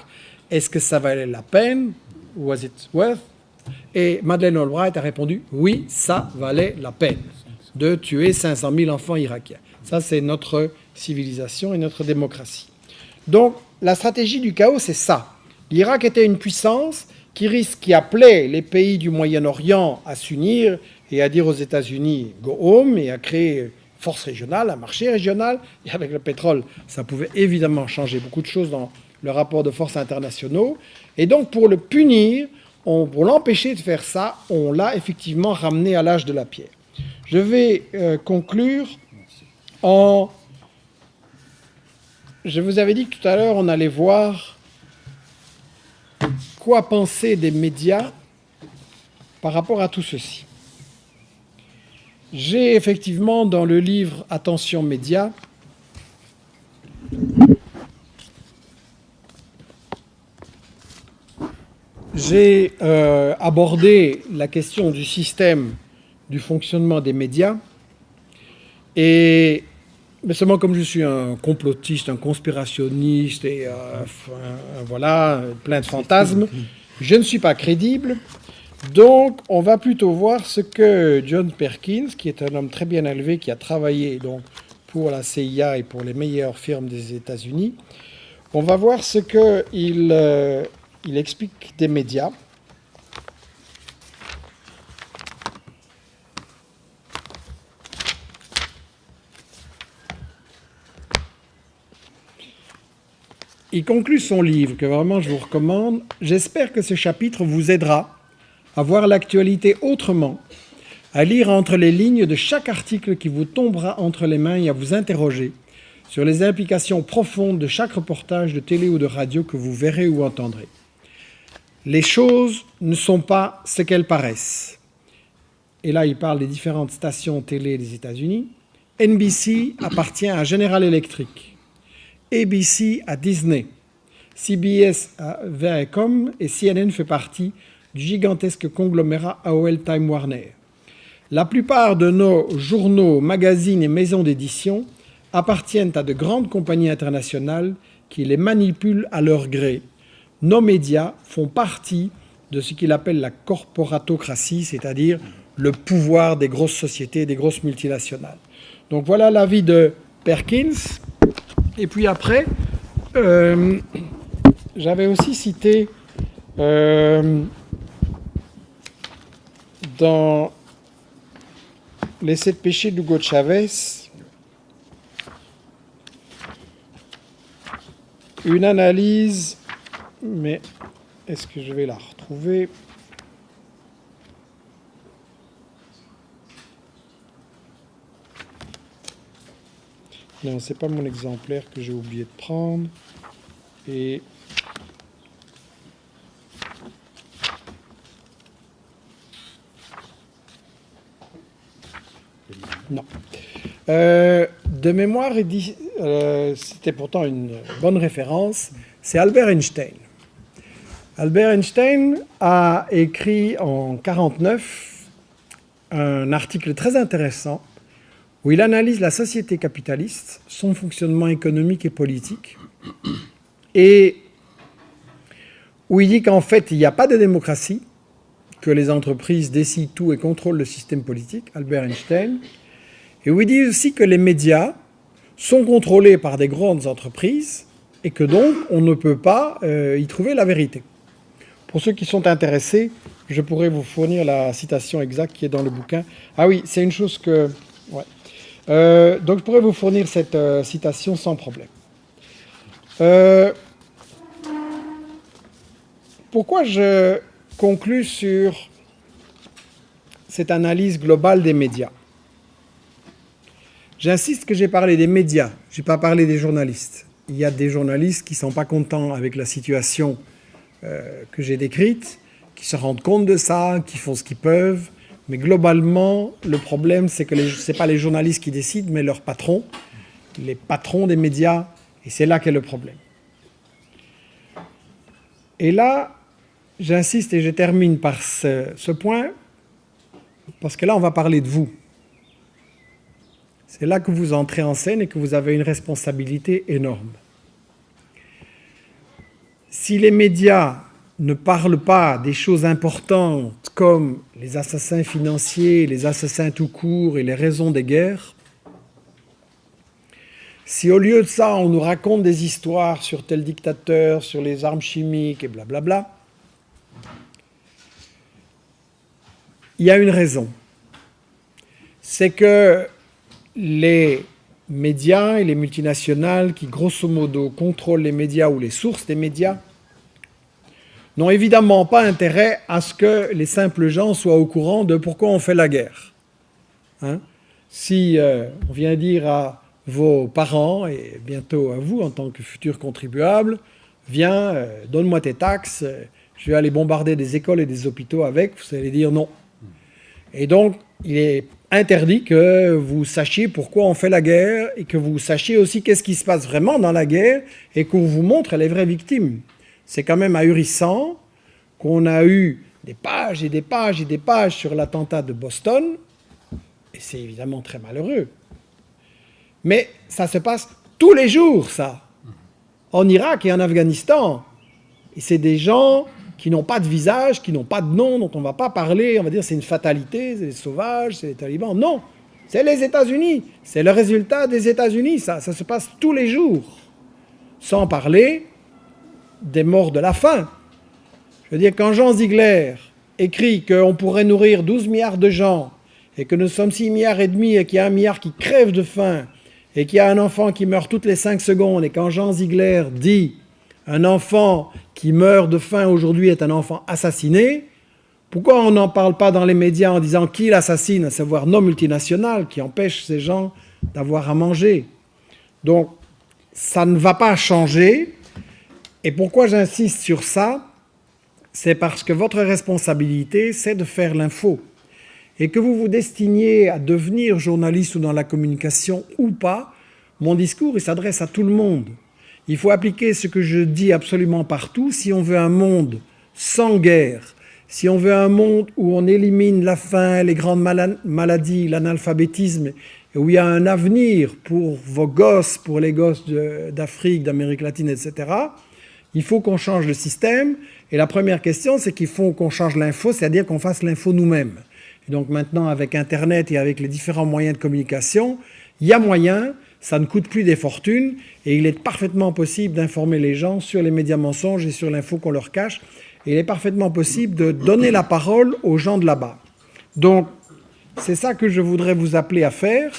Est-ce que ça valait la peine? Was it worth ?» Et Madeleine Albright a répondu « Oui, ça valait la peine de tuer 500 000 enfants irakiens. » Ça, c'est notre civilisation et notre démocratie. Donc, la stratégie du chaos, c'est ça. L'Irak était une puissance qui appelait les pays du Moyen-Orient à s'unir et à dire aux États-Unis « go home » et à créer force régionale, un marché régional. Et avec le pétrole, ça pouvait évidemment changer beaucoup de choses dans le rapport de forces internationaux. Et donc, pour le punir, pour l'empêcher de faire ça, on l'a effectivement ramené à l'âge de la pierre. Je vais conclure en... Je vous avais dit que tout à l'heure, on allait voir quoi penser des médias par rapport à tout ceci. J'ai effectivement dans le livre « Attention médias » j'ai abordé la question du système du fonctionnement des médias et mais seulement comme je suis un complotiste, un conspirationniste et voilà, plein de fantasmes, Je ne suis pas crédible, donc on va plutôt voir ce que John Perkins, qui est un homme très bien élevé, qui a travaillé donc pour la CIA et pour les meilleures firmes des États-Unis, on va voir ce qu'il il explique des médias. Il conclut son livre, que vraiment je vous recommande. J'espère que ce chapitre vous aidera à voir l'actualité autrement, à lire entre les lignes de chaque article qui vous tombera entre les mains et à vous interroger sur les implications profondes de chaque reportage de télé ou de radio que vous verrez ou entendrez. Les choses ne sont pas ce qu'elles paraissent. Et là, il parle des différentes stations télé des États-Unis. NBC appartient à General Electric. ABC à Disney, CBS à Viacom et CNN fait partie du gigantesque conglomérat AOL Time Warner. La plupart de nos journaux, magazines et maisons d'édition appartiennent à de grandes compagnies internationales qui les manipulent à leur gré. Nos médias font partie de ce qu'il appelle la corporatocratie, c'est-à-dire le pouvoir des grosses sociétés, des grosses multinationales. Donc voilà l'avis de Perkins. Et puis après, j'avais aussi cité dans Les 7 péchés d'Hugo Chavez une analyse, mais est-ce que je vais la retrouver ? Non, c'est pas mon exemplaire que j'ai oublié de prendre. Et non. De mémoire, c'était pourtant une bonne référence, c'est Albert Einstein. Albert Einstein a écrit en 1949 un article très intéressant où il analyse la société capitaliste, son fonctionnement économique et politique, et où il dit qu'en fait, il n'y a pas de démocratie, que les entreprises décident tout et contrôlent le système politique, Albert Einstein, et où il dit aussi que les médias sont contrôlés par des grandes entreprises et que donc on ne peut pas y trouver la vérité. Pour ceux qui sont intéressés, je pourrais vous fournir la citation exacte qui est dans le bouquin. Ah oui, c'est une chose que... Ouais. Donc je pourrais vous fournir cette citation sans problème. Pourquoi je conclus sur cette analyse globale des médias ? J'insiste que j'ai parlé des médias, je n'ai pas parlé des journalistes. Il y a des journalistes qui ne sont pas contents avec la situation que j'ai décrite, qui se rendent compte de ça, qui font ce qu'ils peuvent. Mais globalement, le problème, c'est que ce n'est pas les journalistes qui décident, mais leurs patrons, les patrons des médias, et c'est là qu'est le problème. Et là, j'insiste et je termine par ce point, parce que là, on va parler de vous. C'est là que vous entrez en scène et que vous avez une responsabilité énorme. Si les médias ne parlent pas des choses importantes comme les assassins financiers, les assassins tout court et les raisons des guerres, si au lieu de ça, on nous raconte des histoires sur tel dictateur, sur les armes chimiques et blablabla, il y a une raison. C'est que les médias et les multinationales qui, grosso modo, contrôlent les médias ou les sources des médias, n'ont évidemment pas intérêt à ce que les simples gens soient au courant de pourquoi on fait la guerre. Hein? Si on vient dire à vos parents, et bientôt à vous en tant que futurs contribuables, viens, donne-moi tes taxes, je vais aller bombarder des écoles et des hôpitaux avec, vous allez dire non. Et donc, il est interdit que vous sachiez pourquoi on fait la guerre et que vous sachiez aussi qu'est-ce qui se passe vraiment dans la guerre et qu'on vous montre les vraies victimes. C'est quand même ahurissant qu'on a eu des pages et des pages et des pages sur l'attentat de Boston, et c'est évidemment très malheureux. Mais ça se passe tous les jours, ça, en Irak et en Afghanistan. Et c'est des gens qui n'ont pas de visage, qui n'ont pas de nom, dont on ne va pas parler, on va dire c'est une fatalité, c'est les sauvages, c'est les talibans. Non, c'est les États-Unis, c'est le résultat des États-Unis, ça se passe tous les jours. Sans parler des morts de la faim. Je veux dire, quand Jean Ziegler écrit qu'on pourrait nourrir 12 milliards de gens, et que nous sommes 6 milliards et demi, et qu'il y a 1 milliard qui crève de faim, et qu'il y a un enfant qui meurt toutes les 5 secondes, et quand Jean Ziegler dit un enfant qui meurt de faim aujourd'hui est un enfant assassiné, pourquoi on n'en parle pas dans les médias en disant qui l'assassine, à savoir nos multinationales qui empêchent ces gens d'avoir à manger? Donc, ça ne va pas changer. Et pourquoi j'insiste sur ça? C'est parce que votre responsabilité, c'est de faire l'info. Et que vous vous destiniez à devenir journaliste ou dans la communication ou pas, mon discours, il s'adresse à tout le monde. Il faut appliquer ce que je dis absolument partout. Si on veut un monde sans guerre, si on veut un monde où on élimine la faim, les grandes maladies, l'analphabétisme, et où il y a un avenir pour vos gosses, pour les gosses d'Afrique, d'Amérique latine, etc., il faut qu'on change le système. Et la première question, c'est qu'il faut qu'on change l'info, c'est-à-dire qu'on fasse l'info nous-mêmes. Et donc maintenant, avec Internet et avec les différents moyens de communication, il y a moyen, ça ne coûte plus des fortunes, et il est parfaitement possible d'informer les gens sur les médias mensonges et sur l'info qu'on leur cache. Et il est parfaitement possible de donner la parole aux gens de là-bas. Donc, c'est ça que je voudrais vous appeler à faire,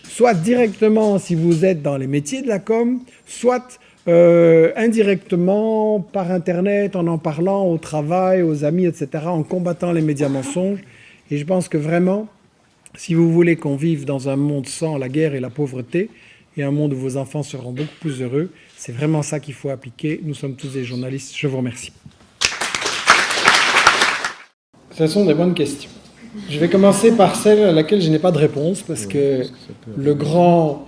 soit directement si vous êtes dans les métiers de la com, soit indirectement par Internet, en parlant au travail, aux amis, etc., en combattant les médias mensonges. Et je pense que vraiment, si vous voulez qu'on vive dans un monde sans la guerre et la pauvreté, et un monde où vos enfants seront beaucoup plus heureux, c'est vraiment ça qu'il faut appliquer. Nous sommes tous des journalistes. Je vous remercie. Ce sont des bonnes questions. Je vais commencer par celle à laquelle je n'ai pas de réponse, parce que le grand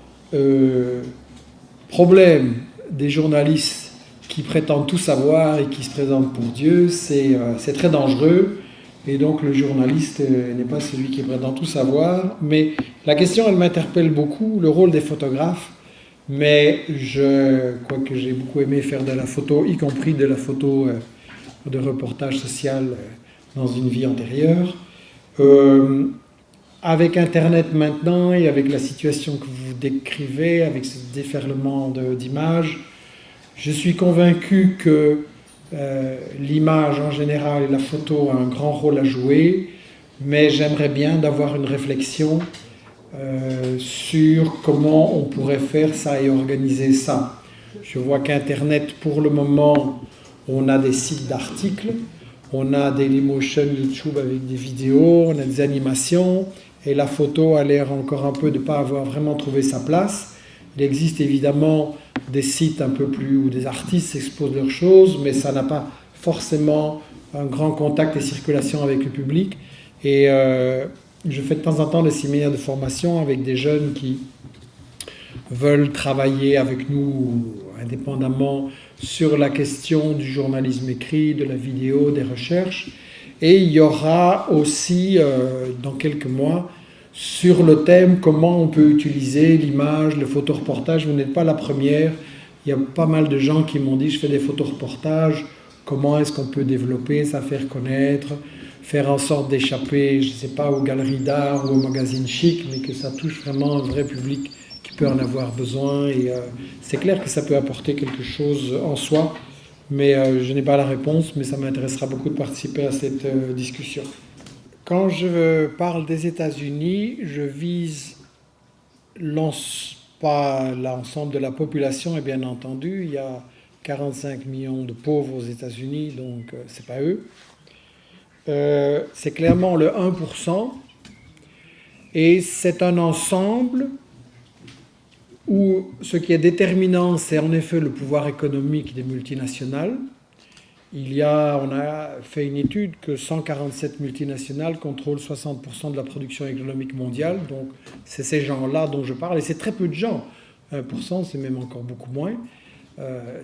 problème des journalistes qui prétendent tout savoir et qui se présentent pour Dieu, c'est très dangereux. Et donc le journaliste n'est pas celui qui prétend tout savoir. Mais la question, elle m'interpelle beaucoup, le rôle des photographes. Mais quoique j'ai beaucoup aimé faire de la photo, y compris de la photo de reportage social dans une vie antérieure. Avec Internet maintenant et avec la situation que vous décrivez, avec ce déferlement d'images, je suis convaincu que l'image en général et la photo a un grand rôle à jouer, mais j'aimerais bien d'avoir une réflexion sur comment on pourrait faire ça et organiser ça. Je vois qu'Internet, pour le moment, on a des sites d'articles, on a Dailymotion, YouTube avec des vidéos, on a des animations, et la photo a l'air encore un peu de ne pas avoir vraiment trouvé sa place. Il existe évidemment des sites un peu plus où des artistes exposent leurs choses, mais ça n'a pas forcément un grand contact et circulation avec le public. Et je fais de temps en temps des séminaires de formation avec des jeunes qui veulent travailler avec nous indépendamment sur la question du journalisme écrit, de la vidéo, des recherches. Et il y aura aussi, dans quelques mois, sur le thème comment on peut utiliser l'image, le photoreportage. Vous n'êtes pas la première. Il y a pas mal de gens qui m'ont dit « je fais des photoreportages, comment est-ce qu'on peut développer ça, faire connaître, faire en sorte d'échapper, je ne sais pas, aux galeries d'art ou aux magazines chics, mais que ça touche vraiment un vrai public qui peut en avoir besoin. » Et c'est clair que ça peut apporter quelque chose en soi, mais je n'ai pas la réponse, mais ça m'intéressera beaucoup de participer à cette discussion. Quand je parle des États-Unis, je vise pas l'ensemble de la population, et bien entendu, il y a 45 millions de pauvres aux États-Unis, donc c'est pas eux. C'est clairement le 1%, et c'est un ensemble où ce qui est déterminant, c'est en effet le pouvoir économique des multinationales. On a fait une étude que 147 multinationales contrôlent 60% de la production économique mondiale. Donc, c'est ces gens-là dont je parle. Et c'est très peu de gens. 1%, c'est même encore beaucoup moins.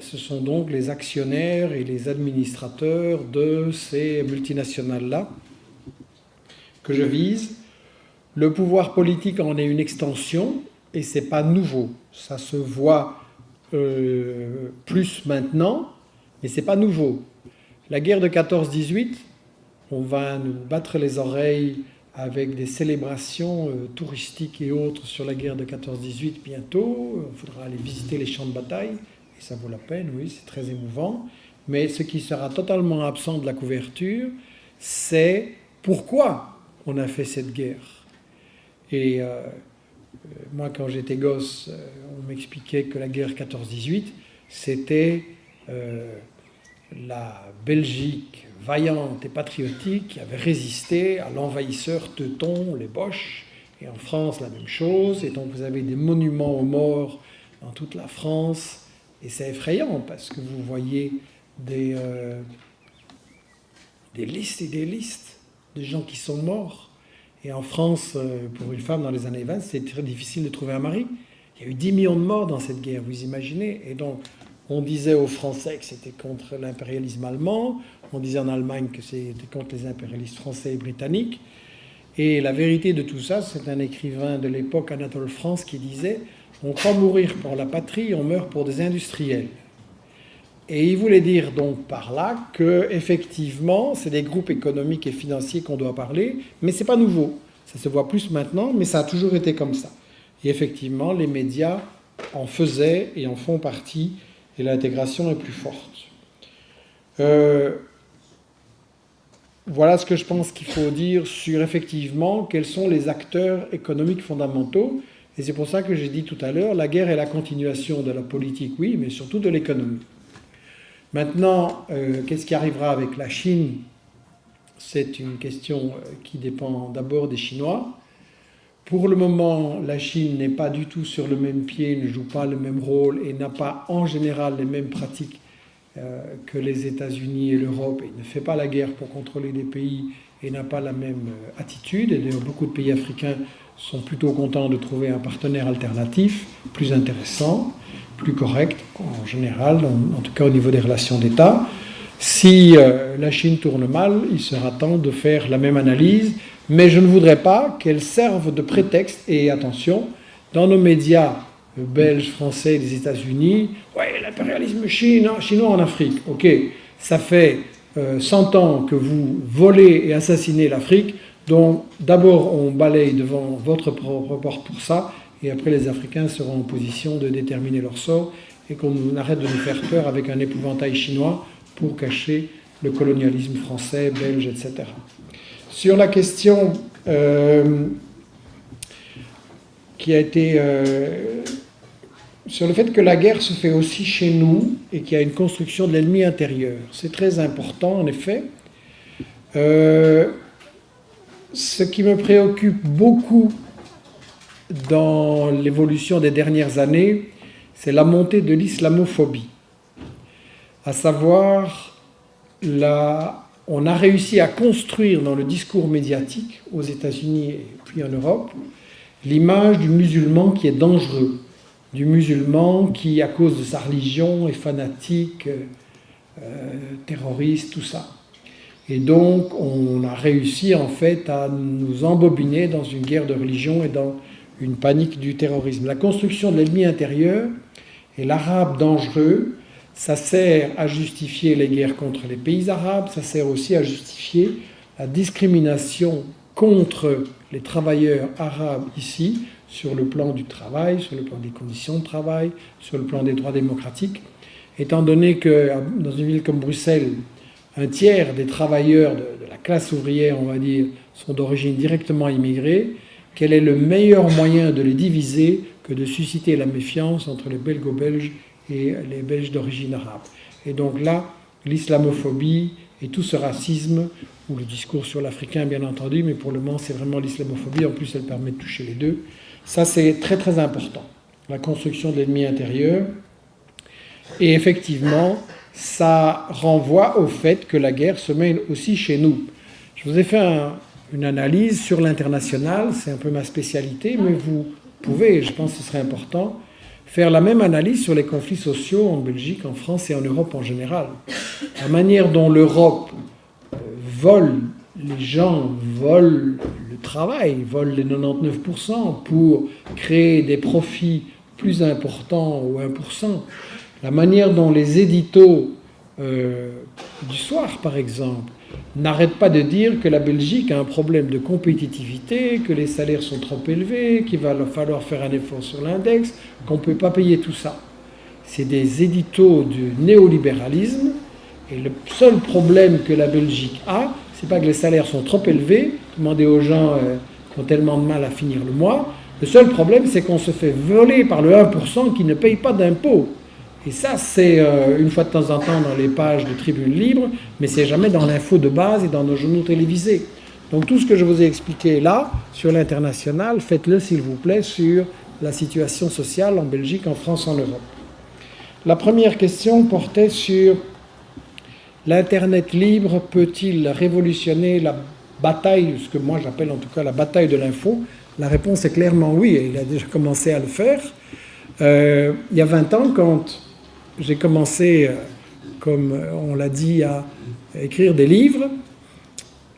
Ce sont donc les actionnaires et les administrateurs de ces multinationales-là que je vise. Le pouvoir politique en est une extension et ce n'est pas nouveau. Ça se voit plus maintenant, mais ce n'est pas nouveau. La guerre de 14-18, on va nous battre les oreilles avec des célébrations touristiques et autres sur la guerre de 14-18 bientôt. Il faudra aller visiter les champs de bataille, et ça vaut la peine, oui, c'est très émouvant. Mais ce qui sera totalement absent de la couverture, c'est pourquoi on a fait cette guerre. Et moi, quand j'étais gosse, on m'expliquait que la guerre 14-18, c'était la Belgique vaillante et patriotique qui avait résisté à l'envahisseur teuton, les Boches, et en France la même chose. Et donc vous avez des monuments aux morts dans toute la France, et c'est effrayant parce que vous voyez des listes et des listes de gens qui sont morts. Et en France, pour une femme dans les années 20, c'est très difficile de trouver un mari. Il y a eu 10 millions de morts dans cette guerre, vous imaginez. Et donc, on disait aux Français que c'était contre l'impérialisme allemand, on disait en Allemagne que c'était contre les impérialistes français et britanniques. Et la vérité de tout ça, c'est un écrivain de l'époque, Anatole France, qui disait « On croit mourir pour la patrie, on meurt pour des industriels ». Et il voulait dire donc par là que effectivement, c'est des groupes économiques et financiers qu'on doit parler, mais c'est pas nouveau. Ça se voit plus maintenant, mais ça a toujours été comme ça. Et effectivement, les médias en faisaient et en font partie, et l'intégration est plus forte. Voilà ce que je pense qu'il faut dire sur effectivement quels sont les acteurs économiques fondamentaux. Et c'est pour ça que j'ai dit tout à l'heure, la guerre est la continuation de la politique, oui, mais surtout de l'économie. Maintenant, qu'est-ce qui arrivera avec la Chine? C'est une question qui dépend d'abord des Chinois. Pour le moment, la Chine n'est pas du tout sur le même pied, ne joue pas le même rôle et n'a pas en général les mêmes pratiques que les États-Unis et l'Europe. Il ne fait pas la guerre pour contrôler des pays et n'a pas la même attitude. Et d'ailleurs, beaucoup de pays africains sont plutôt contents de trouver un partenaire alternatif, plus intéressant, plus correct en général, en tout cas au niveau des relations d'État. Si la Chine tourne mal, il sera temps de faire la même analyse, mais je ne voudrais pas qu'elle serve de prétexte. Et attention, dans nos médias belges, français, des États-Unis, ouais, l'impérialisme chinois en Afrique, ok, ça fait 100 ans que vous volez et assassinez l'Afrique, donc d'abord on balaye devant votre propre porte pour ça, et après les Africains seront en position de déterminer leur sort, et qu'on arrête de nous faire peur avec un épouvantail chinois pour cacher le colonialisme français, belge, etc. Sur la question qui a été... sur le fait que la guerre se fait aussi chez nous et qu'il y a une construction de l'ennemi intérieur. C'est très important, en effet. Ce qui me préoccupe beaucoup dans l'évolution des dernières années, c'est la montée de l'islamophobie. À savoir, on a réussi à construire dans le discours médiatique, aux États-Unis et puis en Europe, l'image du musulman qui est dangereux, du musulman qui, à cause de sa religion, est fanatique, terroriste, tout ça. Et donc, on a réussi en fait à nous embobiner dans une guerre de religion et dans une panique du terrorisme. La construction de l'ennemi intérieur et l'arabe dangereux, ça sert à justifier les guerres contre les pays arabes, ça sert aussi à justifier la discrimination contre les travailleurs arabes ici, sur le plan du travail, sur le plan des conditions de travail, sur le plan des droits démocratiques, étant donné que dans une ville comme Bruxelles, un tiers des travailleurs de la classe ouvrière, on va dire, sont d'origine directement immigrée, quel est le meilleur moyen de les diviser que de susciter la méfiance entre les Belgo-Belges et les Belges d'origine arabe. Et donc là, l'islamophobie et tout ce racisme, ou le discours sur l'Africain bien entendu, mais pour le moment c'est vraiment l'islamophobie, en plus elle permet de toucher les deux. Ça c'est très très important, la construction de l'ennemi intérieur. Et effectivement, ça renvoie au fait que la guerre se mène aussi chez nous. Je vous ai fait une analyse sur l'international, c'est un peu ma spécialité, mais vous pouvez, je pense que ce serait important, faire la même analyse sur les conflits sociaux en Belgique, en France et en Europe en général. La manière dont l'Europe vole, les gens volent le travail, volent les 99% pour créer des profits plus importants au 1%. La manière dont les éditos du soir, par exemple, n'arrête pas de dire que la Belgique a un problème de compétitivité, que les salaires sont trop élevés, qu'il va falloir faire un effort sur l'index, qu'on ne peut pas payer tout ça. C'est des éditos du néolibéralisme, et le seul problème que la Belgique a, c'est pas que les salaires sont trop élevés, demandez aux gens qui ont tellement de mal à finir le mois, le seul problème c'est qu'on se fait voler par le 1% qui ne paye pas d'impôts. Et ça, c'est une fois de temps en temps dans les pages de Tribune Libre, mais c'est jamais dans l'info de base et dans nos journaux télévisés. Donc tout ce que je vous ai expliqué là, sur l'international, faites-le s'il vous plaît sur la situation sociale en Belgique, en France, en Europe. La première question portait sur l'Internet libre peut-il révolutionner la bataille, ce que moi j'appelle en tout cas la bataille de l'info? La réponse est clairement oui, et il a déjà commencé à le faire. Il y a 20 ans, quand j'ai commencé, comme on l'a dit, à écrire des livres,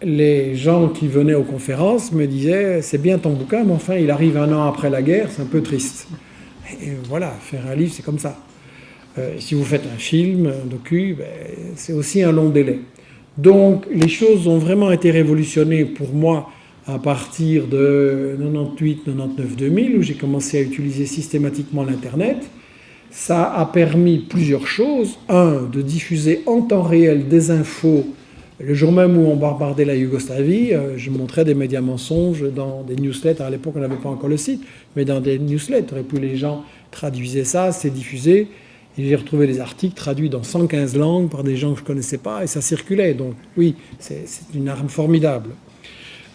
les gens qui venaient aux conférences me disaient « c'est bien ton bouquin, mais enfin il arrive 1 an après la guerre, c'est un peu triste ». Et voilà, faire un livre c'est comme ça. Si vous faites un film, un docu, c'est aussi un long délai. Donc les choses ont vraiment été révolutionnées pour moi à partir de 98, 99, 2000, où j'ai commencé à utiliser systématiquement l'Internet. Ça a permis plusieurs choses. Un, de diffuser en temps réel des infos. Le jour même où on bombardait la Yougoslavie, je montrais des médias mensonges dans des newsletters. À l'époque, on n'avait pas encore le site, mais dans des newsletters. Et puis les gens traduisaient ça, c'est diffusé. Et j'ai retrouvé des articles traduits dans 115 langues par des gens que je ne connaissais pas, et ça circulait. Donc oui, c'est une arme formidable.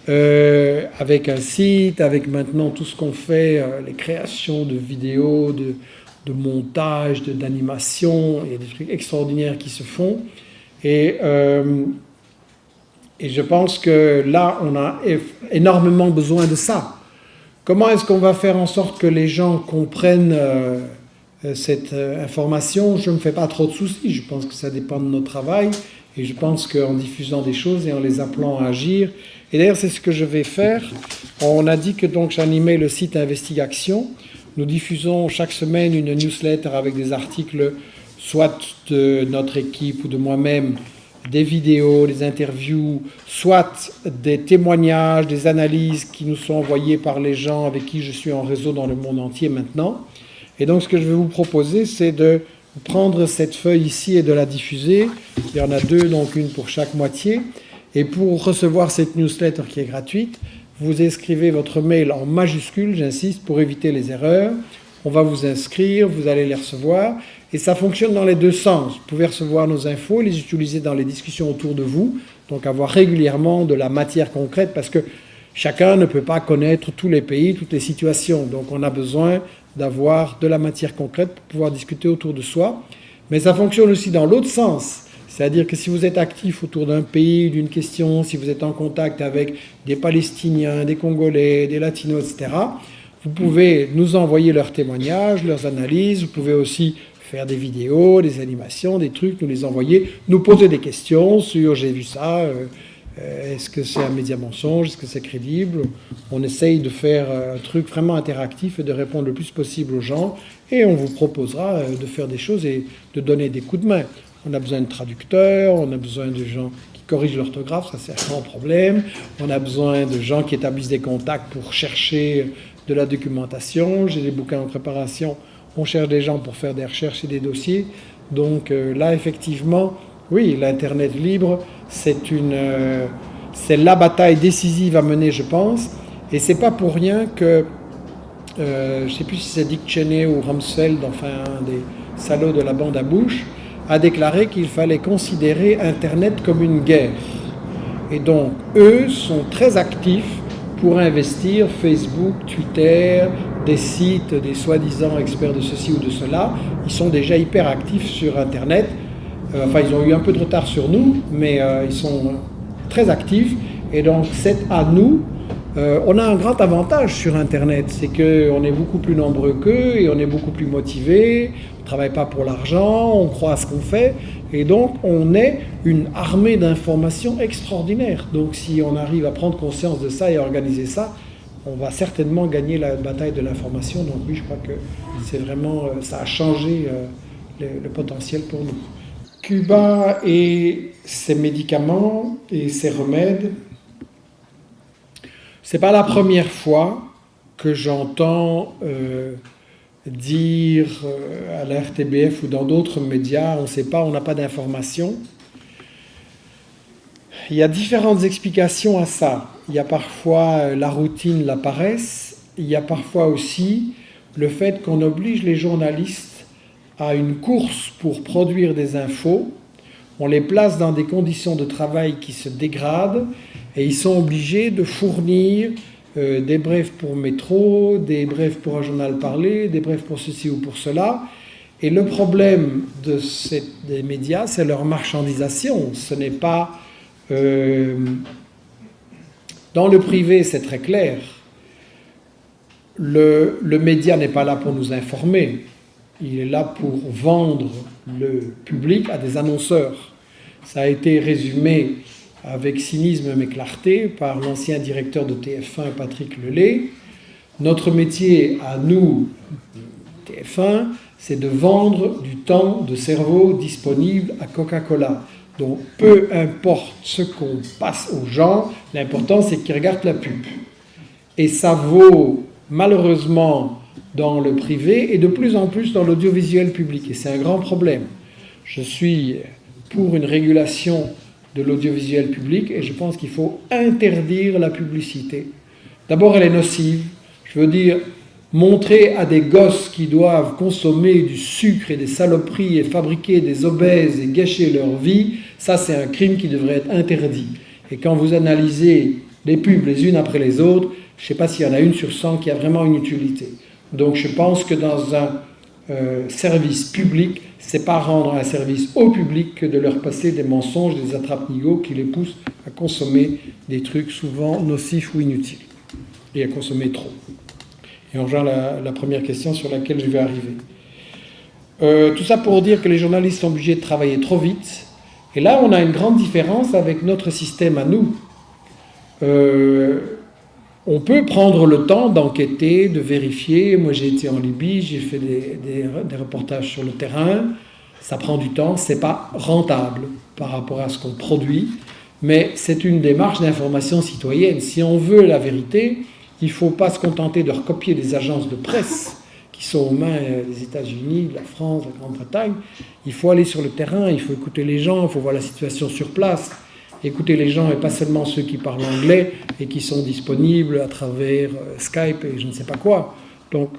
Avec un site, avec maintenant tout ce qu'on fait, les créations de vidéos, de montage, d'animation, il y a des trucs extraordinaires qui se font. Et je pense que là, on a énormément besoin de ça. Comment est-ce qu'on va faire en sorte que les gens comprennent cette information? Je ne me fais pas trop de soucis, je pense que ça dépend de notre travail, et je pense qu'en diffusant des choses et en les appelant à agir, et d'ailleurs c'est ce que je vais faire. On a dit que donc j'animais le site Investigation. Nous diffusons chaque semaine une newsletter avec des articles, soit de notre équipe ou de moi-même, des vidéos, des interviews, soit des témoignages, des analyses qui nous sont envoyées par les gens avec qui je suis en réseau dans le monde entier maintenant. Et donc ce que je vais vous proposer, c'est de prendre cette feuille ici et de la diffuser. Il y en a 2, donc une pour chaque moitié. Et pour recevoir cette newsletter qui est gratuite, vous inscrivez votre mail en majuscule, j'insiste, pour éviter les erreurs. On va vous inscrire, vous allez les recevoir. Et ça fonctionne dans les 2 sens. Vous pouvez recevoir nos infos, les utiliser dans les discussions autour de vous. Donc avoir régulièrement de la matière concrète, parce que chacun ne peut pas connaître tous les pays, toutes les situations. Donc on a besoin d'avoir de la matière concrète pour pouvoir discuter autour de soi. Mais ça fonctionne aussi dans l'autre sens. C'est-à-dire que si vous êtes actif autour d'un pays, d'une question, si vous êtes en contact avec des Palestiniens, des Congolais, des Latinos, etc., vous pouvez nous envoyer leurs témoignages, leurs analyses. Vous pouvez aussi faire des vidéos, des animations, des trucs, nous les envoyer, nous poser des questions sur « j'ai vu ça », est-ce que c'est un média mensonge, est-ce que c'est crédible? On essaye de faire un truc vraiment interactif et de répondre le plus possible aux gens, et on vous proposera de faire des choses et de donner des coups de main. On a besoin de traducteurs, on a besoin de gens qui corrigent l'orthographe, ça c'est un grand problème. On a besoin de gens qui établissent des contacts pour chercher de la documentation. J'ai des bouquins en préparation, on cherche des gens pour faire des recherches et des dossiers. Donc là, effectivement, oui, l'Internet libre, c'est la bataille décisive à mener, je pense. Et c'est pas pour rien que, je ne sais plus si c'est Dick Cheney ou Rumsfeld, enfin un des salauds de la bande à Bush, a déclaré qu'il fallait considérer Internet comme une guerre. Et donc, eux sont très actifs pour investir Facebook, Twitter, des sites, des soi-disant experts de ceci ou de cela. Ils sont déjà hyper actifs sur Internet. Enfin, ils ont eu un peu de retard sur nous, mais ils sont très actifs. Et donc, c'est à nous. On a un grand avantage sur Internet, c'est qu'on est beaucoup plus nombreux qu'eux et on est beaucoup plus motivés. On ne travaille pas pour l'argent, on croit à ce qu'on fait. Et donc, on est une armée d'informations extraordinaire. Donc, si on arrive à prendre conscience de ça et à organiser ça, on va certainement gagner la bataille de l'information. Donc oui, je crois que c'est vraiment, ça a changé le potentiel pour nous. Cuba et ses médicaments et ses remèdes, c'est pas la première fois que j'entends dire à la RTBF ou dans d'autres médias, on ne sait pas, on n'a pas d'informations. Il y a différentes explications à ça. Il y a parfois la routine, la paresse. Il y a parfois aussi le fait qu'on oblige les journalistes à une course pour produire des infos. On les place dans des conditions de travail qui se dégradent et ils sont obligés de fournir des brèves pour Métro, des brèves pour un journal parlé, des brèves pour ceci ou pour cela. Et le problème des médias, c'est leur marchandisation. Ce n'est pas... dans le privé, c'est très clair. Le média n'est pas là pour nous informer. Il est là pour vendre le public à des annonceurs. Ça a été résumé avec cynisme mais clarté par l'ancien directeur de TF1, Patrick Lelay. Notre métier à nous, TF1, c'est de vendre du temps de cerveau disponible à Coca-Cola. Donc peu importe ce qu'on passe aux gens, l'important c'est qu'ils regardent la pub. Et ça vaut malheureusement dans le privé et de plus en plus dans l'audiovisuel public. Et c'est un grand problème. Je suis pour une régulation de l'audiovisuel public et je pense qu'il faut interdire la publicité. D'abord, elle est nocive. Je veux dire, montrer à des gosses qui doivent consommer du sucre et des saloperies et fabriquer des obèses et gâcher leur vie, ça c'est un crime qui devrait être interdit. Et quand vous analysez les pubs les unes après les autres, je ne sais pas s'il y en a une sur 100 qui a vraiment une utilité. Donc je pense que dans un service public, c'est pas rendre un service au public que de leur passer des mensonges, des attrape-nigauds qui les poussent à consommer des trucs souvent nocifs ou inutiles et à consommer trop. Et on rejoint la première question sur laquelle je vais arriver. Tout ça pour dire que les journalistes sont obligés de travailler trop vite. Et là, on a une grande différence avec notre système à nous. On peut prendre le temps d'enquêter, de vérifier. Moi, j'ai été en Libye, j'ai fait des reportages sur le terrain. Ça prend du temps, c'est pas rentable par rapport à ce qu'on produit, mais c'est une démarche d'information citoyenne. Si on veut la vérité, il ne faut pas se contenter de recopier des agences de presse qui sont aux mains des États-Unis, de la France, de la Grande-Bretagne. Il faut aller sur le terrain, il faut écouter les gens, il faut voir la situation sur place. Écouter les gens et pas seulement ceux qui parlent anglais et qui sont disponibles à travers Skype et je ne sais pas quoi. Donc,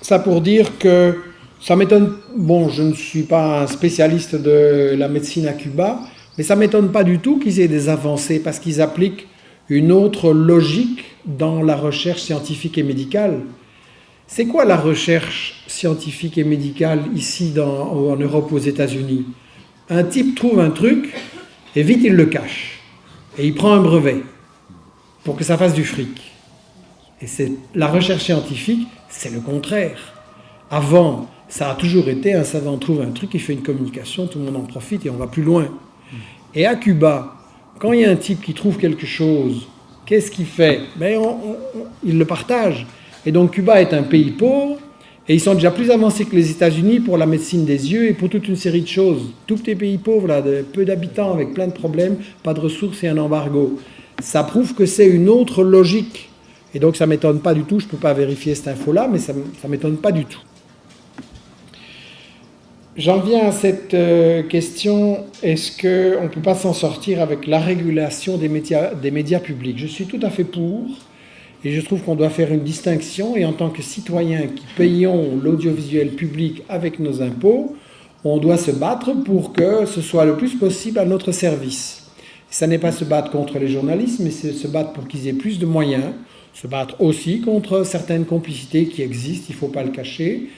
ça pour dire que ça m'étonne... Bon, je ne suis pas un spécialiste de la médecine à Cuba, mais ça ne m'étonne pas du tout qu'ils aient des avancées parce qu'ils appliquent une autre logique dans la recherche scientifique et médicale. C'est quoi la recherche scientifique et médicale ici en Europe, aux États-Unis ? Un type trouve un truc et vite il le cache. Et il prend un brevet pour que ça fasse du fric. Et la recherche scientifique, c'est le contraire. Avant, ça a toujours été un savant trouve un truc, il fait une communication, tout le monde en profite et on va plus loin. Et à Cuba, quand il y a un type qui trouve quelque chose, qu'est-ce qu'il fait ? Il le partage. Et donc Cuba est un pays pauvre, et ils sont déjà plus avancés que les États-Unis pour la médecine des yeux et pour toute une série de choses. Tout petit pays pauvre, là, de peu d'habitants, avec plein de problèmes, pas de ressources et un embargo. Ça prouve que c'est une autre logique. Et donc ça ne m'étonne pas du tout, je ne peux pas vérifier cette info-là, mais ça ne m'étonne pas du tout. J'en viens à cette question, est-ce qu'on ne peut pas s'en sortir avec la régulation des médias publics ? Je suis tout à fait pour, et je trouve qu'on doit faire une distinction, et en tant que citoyens qui payons l'audiovisuel public avec nos impôts, on doit se battre pour que ce soit le plus possible à notre service. Ça n'est pas se battre contre les journalistes, mais c'est se battre pour qu'ils aient plus de moyens, se battre aussi contre certaines complicités qui existent, il ne faut pas le cacher,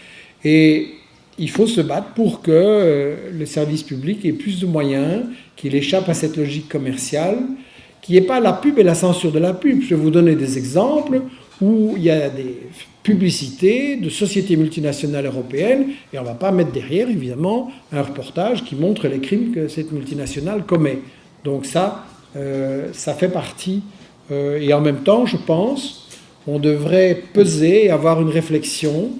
et il faut se battre pour que le service public ait plus de moyens, qu'il échappe à cette logique commerciale, qu'il n'y ait pas la pub et la censure de la pub. Je vais vous donner des exemples où il y a des publicités de sociétés multinationales européennes, et on ne va pas mettre derrière, évidemment, un reportage qui montre les crimes que cette multinationale commet. Donc ça fait partie. Et en même temps, je pense, on devrait peser et avoir une réflexion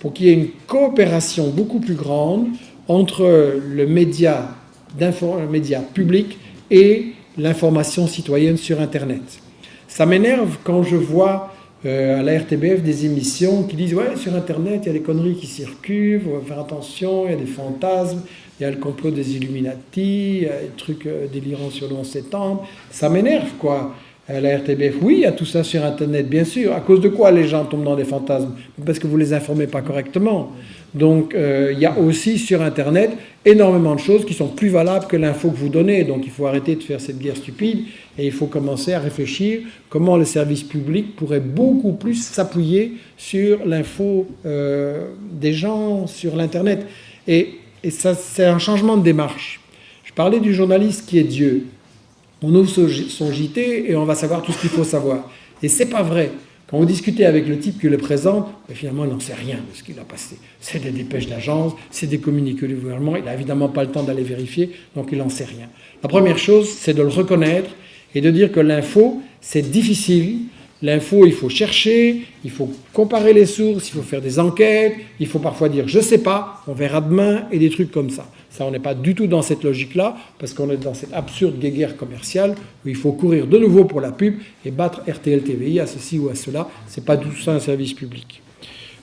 pour qu'il y ait une coopération beaucoup plus grande entre le média public et l'information citoyenne sur Internet. Ça m'énerve quand je vois à la RTBF des émissions qui disent « Ouais, sur Internet, il y a des conneries qui circulent, il faut faire attention, il y a des fantasmes, il y a le complot des Illuminati, il y a des trucs délirants sur le 11 septembre. » Ça m'énerve, quoi. À la RTBF, oui, il y a tout ça sur Internet, bien sûr. À cause de quoi les gens tombent dans des fantasmes? Parce que vous ne les informez pas correctement. Donc, il y a aussi sur Internet énormément de choses qui sont plus valables que l'info que vous donnez. Donc, il faut arrêter de faire cette guerre stupide et il faut commencer à réfléchir comment le service public pourrait beaucoup plus s'appuyer sur l'info des gens sur l'Internet. Et ça, c'est un changement de démarche. Je parlais du journaliste qui est Dieu. On ouvre son JT et on va savoir tout ce qu'il faut savoir. Et c'est pas vrai. Quand vous discutez avec le type qui le présente, finalement, il n'en sait rien de ce qu'il a passé. C'est des dépêches d'agence, c'est des communiqués du gouvernement, il n'a évidemment pas le temps d'aller vérifier, donc il n'en sait rien. La première chose, c'est de le reconnaître et de dire que l'info, c'est difficile. L'info, il faut chercher, il faut comparer les sources, il faut faire des enquêtes, il faut parfois dire « je ne sais pas, on verra demain » et des trucs comme ça. Ça, on n'est pas du tout dans cette logique-là, parce qu'on est dans cette absurde guéguerre commerciale où il faut courir de nouveau pour la pub et battre RTL TVI à ceci ou à cela. Ce n'est pas tout ça un service public.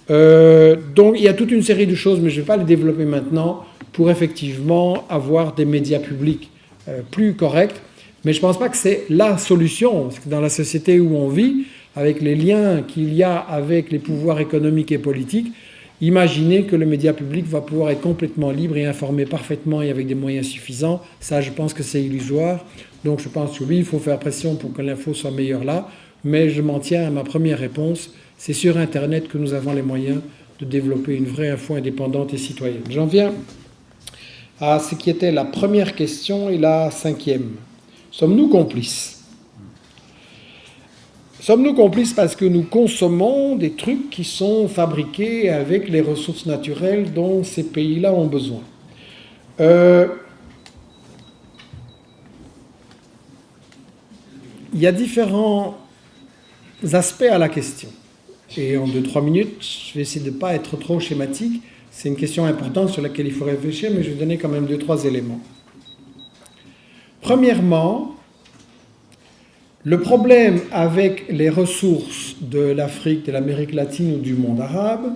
Donc il y a toute une série de choses, mais je ne vais pas les développer maintenant, pour effectivement avoir des médias publics plus corrects. Mais je ne pense pas que c'est la solution, parce que dans la société où on vit, avec les liens qu'il y a avec les pouvoirs économiques et politiques, imaginez que le média public va pouvoir être complètement libre et informé parfaitement et avec des moyens suffisants. Ça, je pense que c'est illusoire. Donc je pense que oui, il faut faire pression pour que l'info soit meilleure là. Mais je m'en tiens à ma première réponse. C'est sur Internet que nous avons les moyens de développer une vraie info indépendante et citoyenne. J'en viens à ce qui était la première question et la cinquième. Sommes-nous complices? Sommes-nous complices parce que nous consommons des trucs qui sont fabriqués avec les ressources naturelles dont ces pays-là ont besoin? Il y a différents aspects à la question. Et en 2-3 minutes, je vais essayer de ne pas être trop schématique. C'est une question importante sur laquelle il faut réfléchir, mais je vais donner quand même 2-3 éléments. Premièrement, le problème avec les ressources de l'Afrique, de l'Amérique latine ou du monde arabe,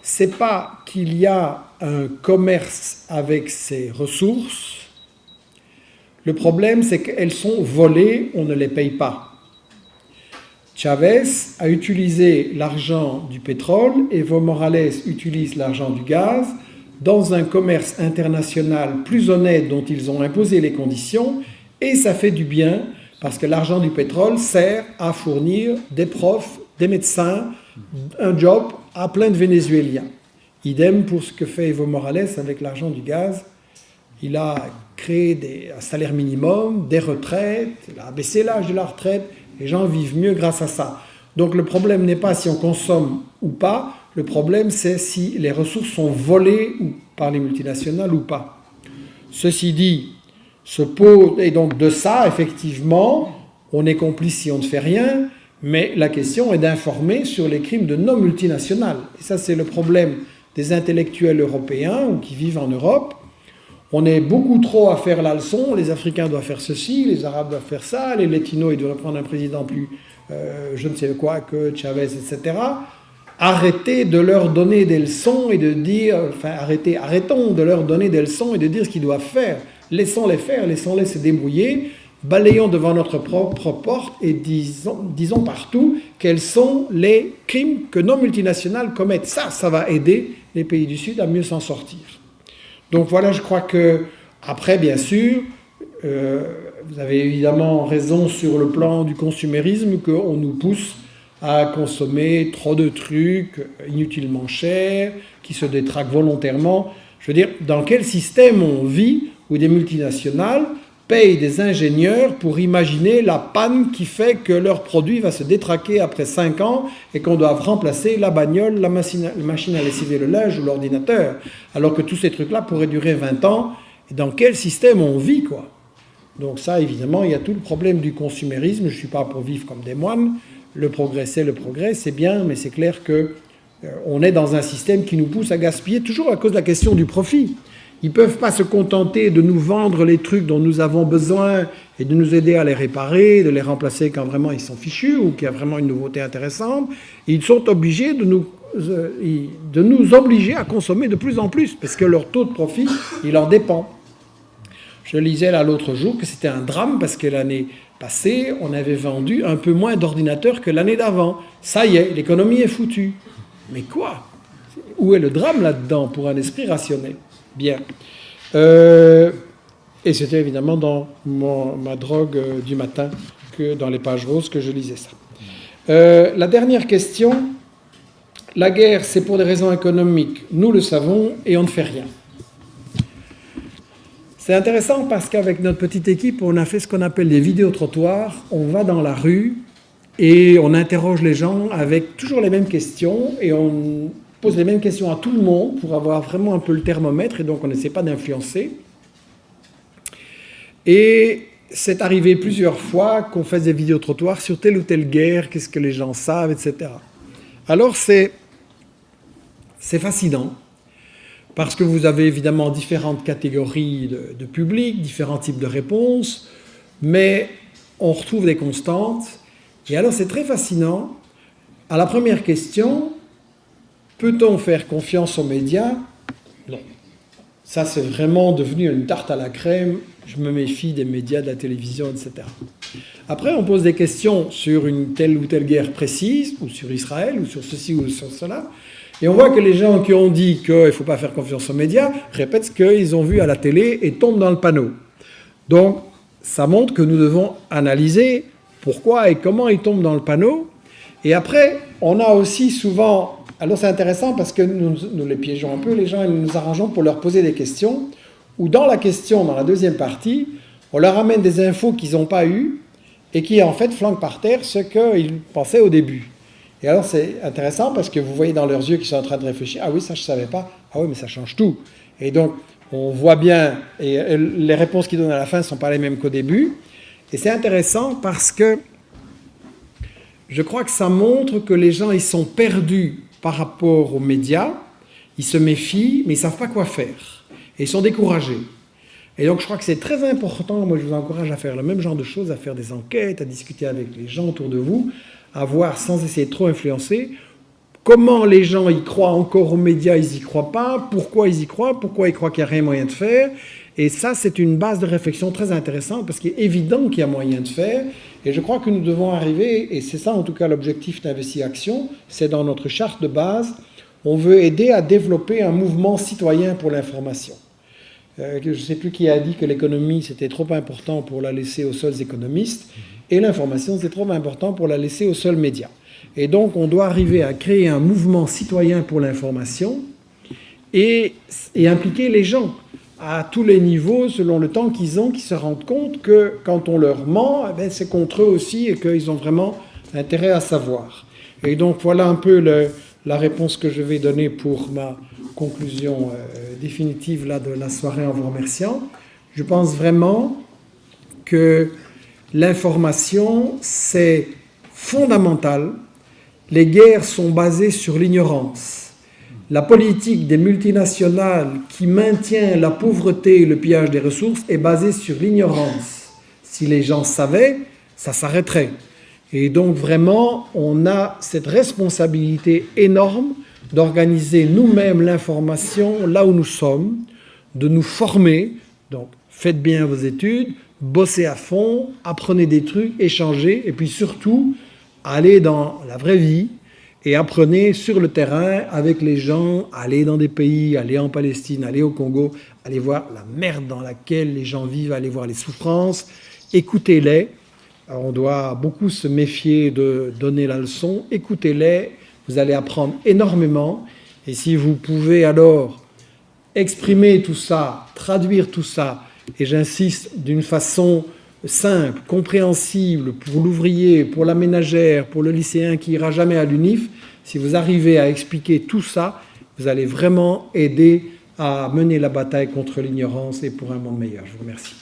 c'est pas qu'il y a un commerce avec ces ressources. Le problème, c'est qu'elles sont volées, on ne les paye pas. Chavez a utilisé l'argent du pétrole, Evo Morales utilise l'argent du gaz dans un commerce international plus honnête dont ils ont imposé les conditions, et ça fait du bien parce que l'argent du pétrole sert à fournir des profs, des médecins, un job à plein de Vénézuéliens. Idem pour ce que fait Evo Morales avec l'argent du gaz. Il a créé un salaire minimum, des retraites, il a abaissé l'âge de la retraite, les gens vivent mieux grâce à ça. Donc le problème n'est pas si on consomme ou pas, le problème c'est si les ressources sont volées par les multinationales ou pas. Ceci dit, et donc de ça, effectivement, on est complice si on ne fait rien, mais la question est d'informer sur les crimes de nos multinationales. Et ça, c'est le problème des intellectuels européens ou qui vivent en Europe. On est beaucoup trop à faire la leçon, les Africains doivent faire ceci, les Arabes doivent faire ça, les Latinos, ils doivent prendre un président plus, je ne sais quoi, que Chavez, etc. Arrêtez de leur donner des leçons et de dire, arrêtons de leur donner des leçons et de dire ce qu'ils doivent faire. Laissons-les faire, laissons-les se débrouiller, balayons devant notre propre porte et disons partout quels sont les crimes que nos multinationales commettent. Ça va aider les pays du Sud à mieux s'en sortir. Donc voilà, je crois que, après, bien sûr, vous avez évidemment raison sur le plan du consumérisme, qu'on nous pousse à consommer trop de trucs inutilement chers, qui se détraquent volontairement. Je veux dire, dans quel système on vit où des multinationales payent des ingénieurs pour imaginer la panne qui fait que leur produit va se détraquer après 5 ans et qu'on doit remplacer la bagnole, la machine à lessiver le linge ou l'ordinateur, alors que tous ces trucs-là pourraient durer 20 ans. Et dans quel système on vit, quoi? Donc ça, évidemment, il y a tout le problème du consumérisme. Je ne suis pas pour vivre comme des moines. Le progrès, c'est bien, mais c'est clair que On est dans un système qui nous pousse à gaspiller, toujours à cause de la question du profit. Ils ne peuvent pas se contenter de nous vendre les trucs dont nous avons besoin et de nous aider à les réparer, de les remplacer quand vraiment ils sont fichus ou qu'il y a vraiment une nouveauté intéressante. Ils sont obligés de nous obliger à consommer de plus en plus parce que leur taux de profit, il en dépend. Je lisais là l'autre jour que c'était un drame parce que l'année passée, on avait vendu un peu moins d'ordinateurs que l'année d'avant. Ça y est, l'économie est foutue. Mais quoi? Où est le drame là-dedans pour un esprit rationnel? Bien. Et c'était évidemment dans ma drogue du matin, que dans les pages roses, que je lisais ça. La dernière question, la guerre, c'est pour des raisons économiques, nous le savons, et on ne fait rien. C'est intéressant parce qu'avec notre petite équipe, on a fait ce qu'on appelle des vidéotrottoirs. On va dans la rue et on interroge les gens avec toujours les mêmes questions et on pose les mêmes questions à tout le monde pour avoir vraiment un peu le thermomètre et donc on n'essaie pas d'influencer. Et c'est arrivé plusieurs fois qu'on fasse des vidéotrottoirs sur telle ou telle guerre, qu'est-ce que les gens savent, etc. Alors c'est fascinant parce que vous avez évidemment différentes catégories de public, différents types de réponses, mais on retrouve des constantes. Et alors c'est très fascinant. À la première question, peut-on faire confiance aux médias? Non. Ça, c'est vraiment devenu une tarte à la crème. Je me méfie des médias, de la télévision, etc. Après, on pose des questions sur une telle ou telle guerre précise, ou sur Israël, ou sur ceci ou sur cela. Et on voit que les gens qui ont dit qu'il ne faut pas faire confiance aux médias répètent ce qu'ils ont vu à la télé et tombent dans le panneau. Donc, ça montre que nous devons analyser pourquoi et comment ils tombent dans le panneau. Et après, on a aussi souvent... Alors c'est intéressant parce que nous les piégeons un peu, les gens, et nous nous arrangeons pour leur poser des questions, où dans la question, dans la deuxième partie, on leur amène des infos qu'ils n'ont pas eues et qui en fait flanquent par terre ce qu'ils pensaient au début. Et alors c'est intéressant parce que vous voyez dans leurs yeux qu'ils sont en train de réfléchir, ah oui, ça je ne savais pas, ah oui, mais ça change tout. Et donc on voit bien, et les réponses qu'ils donnent à la fin ne sont pas les mêmes qu'au début. Et c'est intéressant parce que je crois que ça montre que les gens, ils sont perdus par rapport aux médias, ils se méfient, mais ils ne savent pas quoi faire. Et ils sont découragés. Et donc je crois que c'est très important, moi je vous encourage à faire le même genre de choses, à faire des enquêtes, à discuter avec les gens autour de vous, à voir sans essayer de trop influencer, comment les gens y croient encore aux médias, ils n'y croient pas, pourquoi ils croient qu'il n'y a rien moyen de faire. Et ça, c'est une base de réflexion très intéressante parce qu'il est évident qu'il y a moyen de faire. Et je crois que nous devons arriver, et c'est ça en tout cas l'objectif d'Investir Action, c'est dans notre charte de base, on veut aider à développer un mouvement citoyen pour l'information. Je ne sais plus qui a dit que l'économie c'était trop important pour la laisser aux seuls économistes, et l'information c'est trop important pour la laisser aux seuls médias. Et donc on doit arriver à créer un mouvement citoyen pour l'information et impliquer les gens à tous les niveaux, selon le temps qu'ils ont, qui se rendent compte que quand on leur ment, eh bien, c'est contre eux aussi et qu'ils ont vraiment intérêt à savoir. Et donc voilà un peu la réponse que je vais donner pour ma conclusion définitive là, de la soirée en vous remerciant. Je pense vraiment que l'information, c'est fondamental. Les guerres sont basées sur l'ignorance. La politique des multinationales qui maintient la pauvreté et le pillage des ressources est basée sur l'ignorance. Si les gens savaient, ça s'arrêterait. Et donc vraiment, on a cette responsabilité énorme d'organiser nous-mêmes l'information là où nous sommes, de nous former. Donc faites bien vos études, bossez à fond, apprenez des trucs, échangez, et puis surtout, allez dans la vraie vie, et apprenez sur le terrain avec les gens, allez dans des pays, allez en Palestine, allez au Congo, allez voir la merde dans laquelle les gens vivent, allez voir les souffrances, écoutez-les. Alors on doit beaucoup se méfier de donner la leçon, écoutez-les, vous allez apprendre énormément, et si vous pouvez alors exprimer tout ça, traduire tout ça, et j'insiste d'une façon simple, compréhensible pour l'ouvrier, pour la ménagère, pour le lycéen qui ira jamais à l'UNIF, si vous arrivez à expliquer tout ça, vous allez vraiment aider à mener la bataille contre l'ignorance et pour un monde meilleur. Je vous remercie.